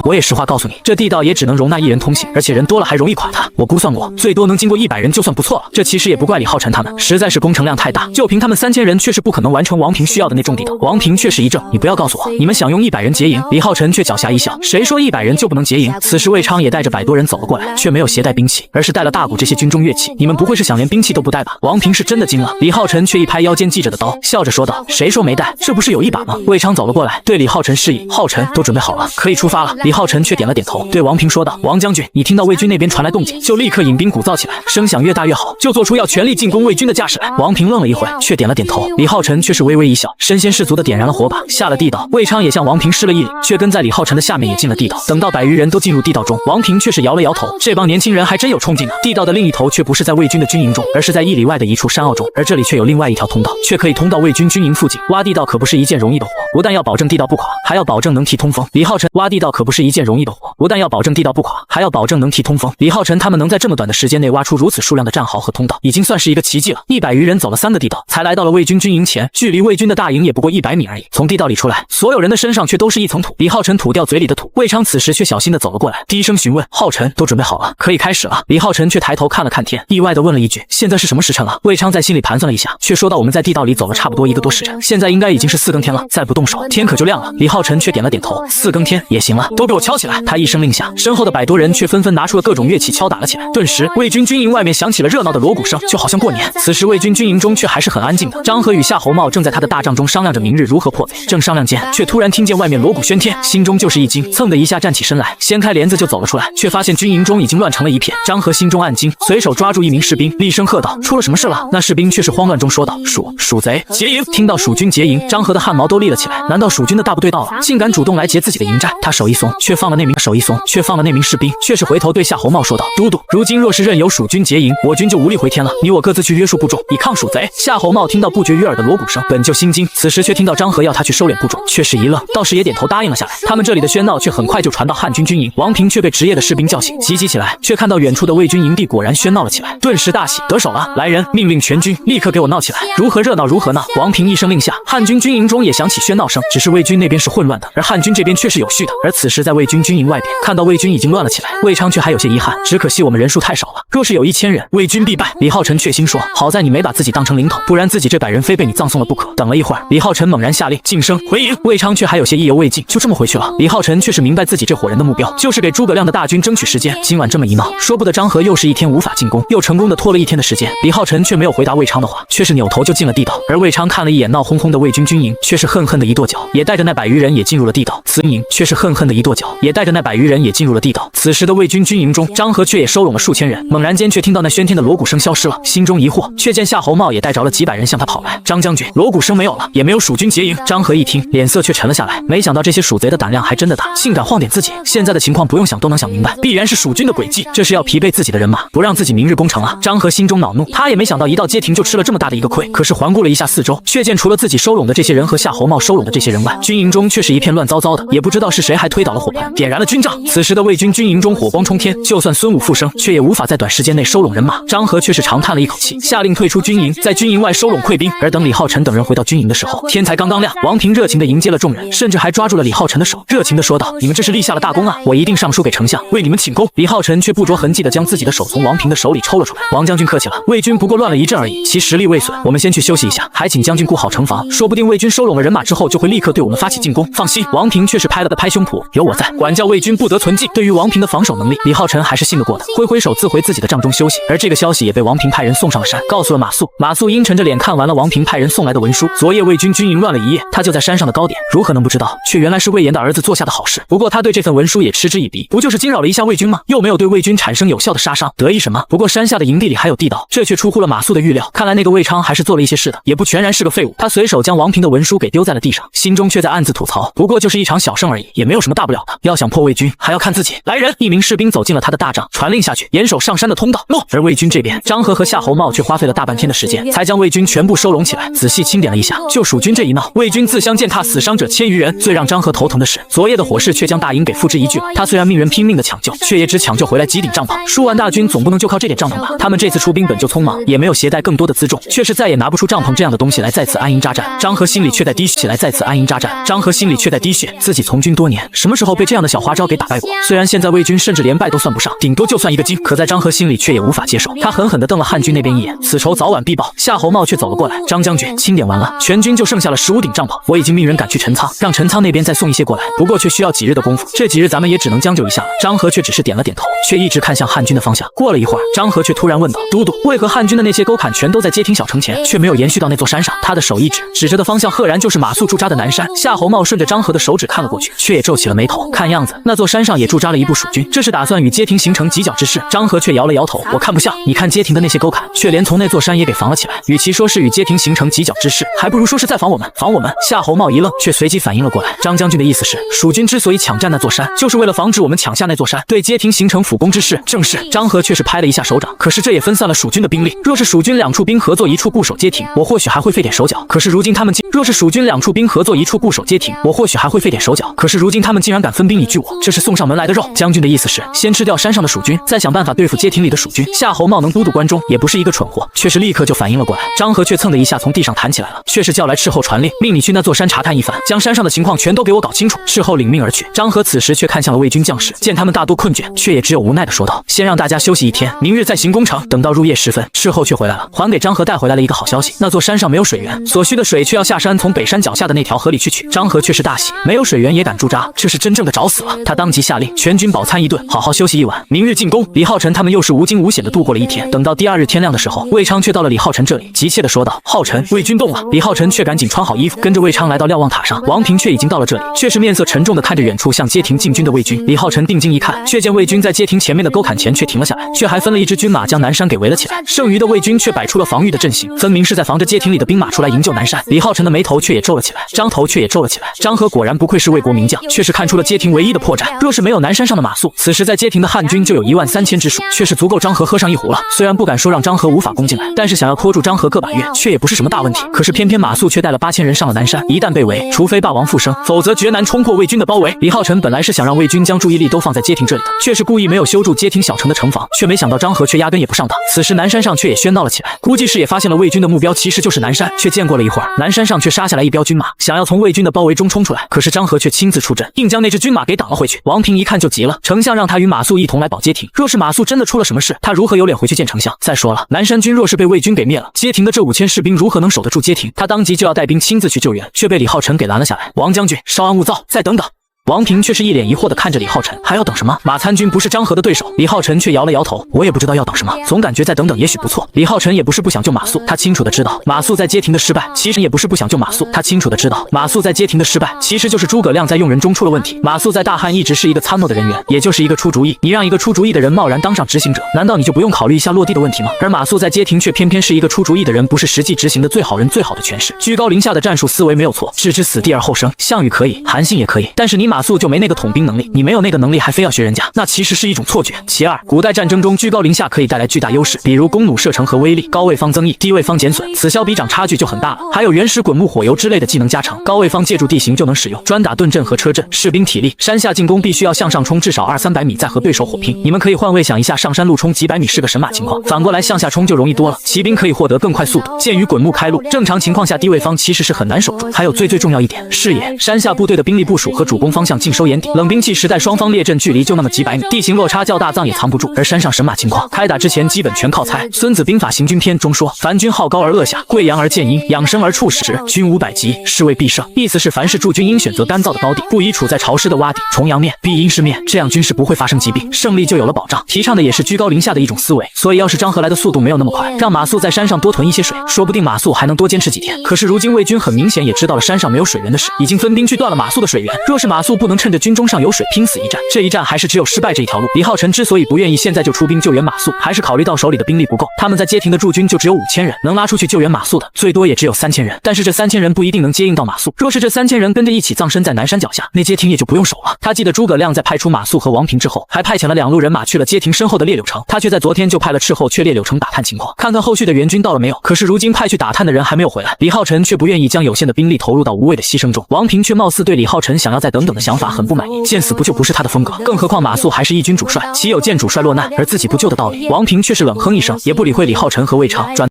通行，而且人多了还容易垮塌。我估算过，最多能经过100人就算不错了。这其实也不怪李浩辰他们，实在是工程量太大，就凭他们3000人，却是不可能完成王平需要的那种地道。”王平却是一怔：“你不要告诉我，你们想用100人劫营？”李浩辰却狡黠一笑：“谁说100人就不能劫营？”此时魏昌也带着100多人走了过来，却没有携带兵器，而是带了大鼓这些军中乐器。“你们不会是想连兵器都不带吧？”王平是真的惊了。李浩辰却一拍腰间系着的刀，笑着说道：“谁说没带？这不是有一把吗？”魏昌走了过来，对李浩辰示意：“浩辰，都准备好了，可以出发了。”李浩辰却点了点头，对王平说道：“王将军，你听到魏军那边传来动静，就立刻引兵鼓噪起来，声响越大越好，就做出要全力进攻魏军的架势来。”王平愣了一会，却点了点头。李浩辰却是微微一笑，身先士卒地点燃了火把，下了地道。魏昌也向王平施了一礼，却跟在李浩辰的下面也进了地道。等到100余人都进入地道中，王平却是摇了摇头：“这帮年轻人还真有冲劲啊！”地道的另一头却不是在魏军的军营中，而是在1里外的一处山坳中，而这里却有另外一条通道，却可以通到魏军军营附近。挖地道可不是一件容易的活，不但要保证地道不垮，还要保证能替通风。李浩辰挖地道可不是一件容易的活，不但要保证地道不垮，还要保证能替通风。李浩辰他们能在这么短的时间内挖出如此数量的战壕和通道，已经算是一个奇迹了。100余人走了3个地道，才来到了魏军军营前，距离魏军的大营也不过100米而已。从地道里出来，所有人的身上却都是一层土。李浩辰吐掉嘴里的土，魏昌此时却小心地走了过来，低声询问：“浩辰，都准备好了，可以开始了？”李浩辰却抬头看了看天，意外地问了一句：“现在是什么时辰了？”魏昌在心里盘算了一下，却说道：“我们在地道里走了差不多1个多时辰，现在应该已经是4更天了，再不动手，天可就亮了。”李浩辰却点了点头：“4更天也行了，都给我敲起来！”他一声令下，身后的100多人却纷纷拿出了各种乐器敲打了起来。顿时，魏军军营外面响起了热闹的锣鼓声，就好像过年。此时，魏军军营中却还是很安静的。张合与夏侯茂正在他的大帐中商量着明日如何破贼，正商量间，却突然听见外面锣鼓喧天，心中就是一惊，蹭的一下站起身来，掀开帘子就走了出来，却发现军营中已经乱成了一片。张合心中暗惊，随手抓住一名士兵，厉声喝道：“出了什么事了？”那士兵却是慌乱中说道：“蜀贼劫营！”听到蜀军劫营，张合的汗毛都立了起来，难道蜀军的大部队到了，竟敢主动来劫自己的营寨？他手一松，却放了那名士兵，却是回头对夏侯茂说道：“都督，如今若是任由蜀军劫营，我军就无力回天了，你我各自去约束部众，以抗蜀贼。”夏侯茂听到不绝于耳的锣鼓声，本就心惊，此时却听到张合要他去收敛部众，却是一愣，倒是也点头答应了下来。他们这里的喧闹却很快就传到汉军军营，王平却被值夜的士兵叫醒，急急起来，却看到远处的魏军营地果然喧闹了起来，顿时大喜，得手了！来人，命令全军立刻给我闹起来！如何热闹如何闹！王平一声令下，汉军军营中也响起喧闹声，只是魏军那边是混乱的，而汉军这边却是有序的。而此时在魏军军营外边，看到魏军已经乱了起来，魏昌却还有些遗憾，只可惜我们人数太少了，若是有1000人，魏军必败。李浩辰却心说：“好在你没把自己当成领头，不然自己这100人非被你葬送了不可。”等了一会儿，李浩辰猛然下令：“晋升回营！”魏昌却还有些意犹未尽，就这么回去了。李浩辰却是明白自己这伙人的目标，就是给诸葛亮的大军争取时间。今晚这么一闹，说不得张合又是1天无法进攻，又成功的拖了1天的时间。李浩辰却没有回答魏昌的话，却是扭头就进了地道。而魏昌看了一眼闹哄哄的魏军军营，却是恨恨的一跺脚，也带着那100余人也进入了地道。此营却是恨恨恨的一跺脚，也带着那100余人也进入了地道。此时的魏军军营中，张合却也收拢了数千人。猛然间，却听到那喧天的锣鼓声消失了，心中疑惑，却见夏侯茂也带着了几百人向他跑来。张将军，锣鼓声没有了，也没有蜀军结营。张合一听，脸色却沉了下来，没想到这些蜀贼的胆量还真的大，竟敢晃点自己。现在的情况不用想都能想明白，必然是蜀军的诡计，这是要疲惫自己的人马，不让自己明日攻城啊！张合心中恼怒，他也没想到一到街亭就吃了这么大的一个亏。可是环顾了一下四周，却见除了自己收拢的这些人和夏侯茂收拢的这些人外，军营中却是一片乱糟糟的，也不知道是谁还推倒了火盆，点燃了军帐。此时的魏军军营中火光冲天，就算孙武复生，却也无法在短时间内收拢人马。张合却是长叹了一口气，下令退出军营，在军营外收拢溃兵。而等李浩辰等人回到军营的时候，天才刚刚亮，王平热情地迎接了众人，甚至还抓住了李浩辰的手，热情地说道：“你们这是立下了大功啊，我一定上书给丞相，为你们请功。”李浩辰却不着痕迹地将自己的手从王平的手里抽了出来。王将军客气了，魏军不过乱了一阵而已，其实力未损，我们先去休息一下，还请将军顾好城防，说不定魏军收拢了人马之后，就会立刻对我们发起进攻。放心，王平却是拍了拍胸脯，有我在，管教魏军不得存进。对于王平的防守能力，李浩辰还是信得过的，挥挥手自回自己的帐中休息。而这个消息也被王平派人送上了山，告诉了马谡。马谡阴沉着脸看完了王平派人送来的文书，昨夜魏军军营乱了一夜，他就在山上的高点，如何能不知道？却原来是魏延的儿子做下的好事。不过他对这份文书也嗤之以鼻，不就是惊扰了一下魏军吗？又没有对魏军产生有效的杀伤，得意什么？不过山下的营地里还有地道，这却出乎了马谡的预料。看来那个魏昌还是做了一些事的，也不全然是个废物。他随手将王平的文书给丢在了地上，心中却在暗自吐槽，不过就是一场小胜而已，也没有什么大不了的。要想破魏军，还要看自己。来人！一名士兵走进了他的大帐，传令下去，严守上山的通道。诺。而魏军这边，张合和夏侯茂却花费了大半天的时间，才将魏军全部收拢起来。仔细清点了一下，就蜀军这一闹，魏军自相践踏，死伤者1000余人。最让张合头疼的是，昨夜的火势却将大营给付之一炬了。他虽然命人拼命的抢救，却也只抢救回来几顶帐篷。数万大军总不能就靠这点帐篷吧？他们这次出兵本就匆忙，也没有携带更多的辎重，却是再也拿不出帐篷这样的东西来在此安营扎寨。张合心里却在滴血，起来在此安营扎寨。张合心里却在滴血，自己从军多年，什么时候被这样的小花招给打败过？虽然现在魏军甚至连败都算不上，顶多就算一个惊，可在张合心里却也无法接受。他狠狠地瞪了汉军那边一眼，此仇早晚必报。夏侯茂却走了过来，张将军，清点完了，全军就剩下了15顶帐篷，我已经命人赶去陈仓，让陈仓那边再送一些过来，不过却需要几日的功夫，这几日咱们也只能将就一下了。张合却只是点了点头，却一直看向汉军的方向。过了一会儿，张合却突然问道：“都督，为何汉军的那些沟坎全都在街亭小城前，却没有延续到那座山上？”他的手一指，指着的方向赫然就是马谡驻扎的南山。夏侯茂顺着张合的手指看了过去，却也皱起了眉头，看样子那座山上也驻扎了一部蜀军，这是打算与街亭形成犄角之势。张合却摇了摇头，我看不像，你看街亭的那些沟坎，却连从那座山也给防了起来。与其说是与街亭形成犄角之势，还不如说是在防我们，防我们。夏侯茂一愣，却随即反应了过来，张将军的意思是，蜀军之所以抢占那座山，就是为了防止我们抢下那座山，对街亭形成辅攻之势。正是。张合却是拍了一下手掌，可是这也分散了蜀军的兵力。若是蜀军2处兵合作一处固守街亭，我或许还会费点手脚。可是如今他们若是蜀军2处兵合作一处固守街亭，我或许还会费点手脚。可是如今他们竟然敢分兵以拒我，这是送上门来的肉。将军的意思是，先吃掉山上的蜀军，再想办法对付街亭里的蜀军。夏侯茂能都督关中，也不是一个蠢货，却是立刻就反应了过来。张合却蹭的一下从地上弹起来了，却是叫来斥候传令，命你去那座山查探一番，将山上的情况全都给我搞清楚。斥候领命而去。张合此时却看向了魏军将士，见他们大多困倦，却也只有无奈的说道：“先让大家休息一天，明日再行攻城。”等到入夜时分，斥候却回来了，还给张合带回来了一个好消息，那座山上没有水源，所需的水却要下山从北山脚下的那条河里去取。张合却是大喜，没有水源也敢驻扎，这是真正的找死了。他当即下令全军饱餐一顿，好好休息一晚，明日进攻。李浩辰他们又是无惊无险的度过了一天。等到第2日天亮的时候，魏昌却到了李浩辰这里，急切的说道：“浩辰，魏军动了。”李浩辰却赶紧穿好衣服，跟着魏昌来到瞭望塔上。王平却已经到了这里，却是面色沉重的看着远处向街亭进军的魏军。李浩辰定睛一看，却见魏军在街亭前面的沟坎前却停了下来，却还分了一支军马将南山给围了起来。剩余的魏军却摆出了防御的阵型，分明是在防着街亭里的兵马出来营救南山。李浩辰的眉头却也皱了起来，张头却也皱了起来。张合果然不愧是魏国名将，却是看出了街亭唯一的破绽。若是没有南山上的马谡，此时在街亭的汉军就有13000之数，却是足够张合喝上一壶了。虽然不敢说让张合无法攻进来，但是想要拖住张合个把月，却也不是什么大问题。可是偏偏马谡却带了8000人上了南山，一旦被围，除非霸王复生，否则绝难冲破魏军的包围。李浩辰本来是想让魏军将注意力都放在街亭这里的，却是故意没有修筑街亭小城的城防，却没想到张合却压根也不上当。此时南山上却也喧闹了起来，估计是也发现了魏军的目标其实就是南山。却见过了一会儿，南山上却杀下来一彪军马，想要从魏军的包围中冲出来，可是张合却亲自出阵，硬将那支军马给挡了回去。王平一看就急了，丞相让他与马谡一同来保街亭，若是马谡真的出了什么事，他如何有脸回去见丞相？再说了，南山军若是被魏军给灭了，街亭的这5000士兵如何能守得住街亭？他当即就要带兵亲自去救援，却被李浩辰给拦了下来。王将军，稍安勿躁，再等等。王平却是一脸疑惑地看着李浩辰，还要等什么？马参军不是张合的对手。李浩辰却摇了摇头，我也不知道要等什么，总感觉再等等也许不错。李浩辰也不是不想救马谡，他清楚地知道马谡在街亭的失败，其实也不是不想救马谡，他清楚地知道马谡在街亭的失败，其实就是诸葛亮在用人中出了问题。马谡在大汉一直是一个参谋的人员，也就是一个出主意。你让一个出主意的人贸然当上执行者，难道你就不用考虑一下落地的问题吗？而马谡在街亭却偏偏是一个出主意的人，不是实际执行的最好人，最好的诠释。居高临下的战术思维没有错，置之死地而后生。项羽可以，韩信也可以，但是你马谡就没那个统兵能力，你没有那个能力还非要学人家，那其实是一种错觉。其二，古代战争中居高临下可以带来巨大优势，比如弓弩射程和威力，高位方增益，低位方减损，此消彼长差距就很大了。还有原始滚木火油之类的技能加成，高位方借助地形就能使用，专打盾阵和车阵。士兵体力，山下进攻必须要向上冲至少200-300米再和对手火拼。你们可以换位想一下，上山路冲几百米是个神马情况，反过来向下冲就容易多了，骑兵可以获得更快速度。鉴于滚木开路，正常情况下低位方其实是很难守住。还有最重要一点，视野，山下部队的兵力部署和主攻方向尽收眼底，冷兵器时代双方列阵距离就那么几百米，地形落差较大，藏也藏不住。而山上神马情况，开打之前基本全靠猜。孙子兵法行军篇中说，凡军好高而恶下，贵阳而见阴，养生而处实，军无百疾，是谓必胜。意思是凡是驻军应选择干燥的高地，不宜处在潮湿的洼地，重阳面、避阴湿面，这样军事不会发生疾病，胜利就有了保障。提倡的也是居高临下的一种思维。所以要是张合来的速度没有那么快，让马谡在山上多囤一些水，说不定马谡还能多坚持几天。可是如今魏军很明显也知道了山上没有水源的事，已经分兵去断了马谡的水源。若是马谡不能趁着军中上有水拼死一战，这一战还是只有失败这一条路。李浩辰之所以不愿意现在就出兵救援马谡，还是考虑到手里的兵力不够，他们在街亭的驻军就只有5000人，能拉出去救援马谡的最多也只有3000人。但是这3000人不一定能接应到马谡，若是这3000人跟着一起葬身在南山脚下，那街亭也就不用守了。他记得诸葛亮在派出马谡和王平之后，还派遣了2路人马去了街亭身后的列柳城，他却在昨天就派了斥候去列柳城打探情况，看看后续的援军到了没有。可是如今派去打探的人还没有回来，李浩辰却不愿意将有限的兵力投入到无谓的牺牲中。王平却貌似对李浩辰想要再等等的想法很不满意，见死不救不是他的风格，更何况马谡还是一军主帅，岂有见主帅落难而自己不救的道理？王平却是冷哼一声，也不理会李浩辰和魏昌，转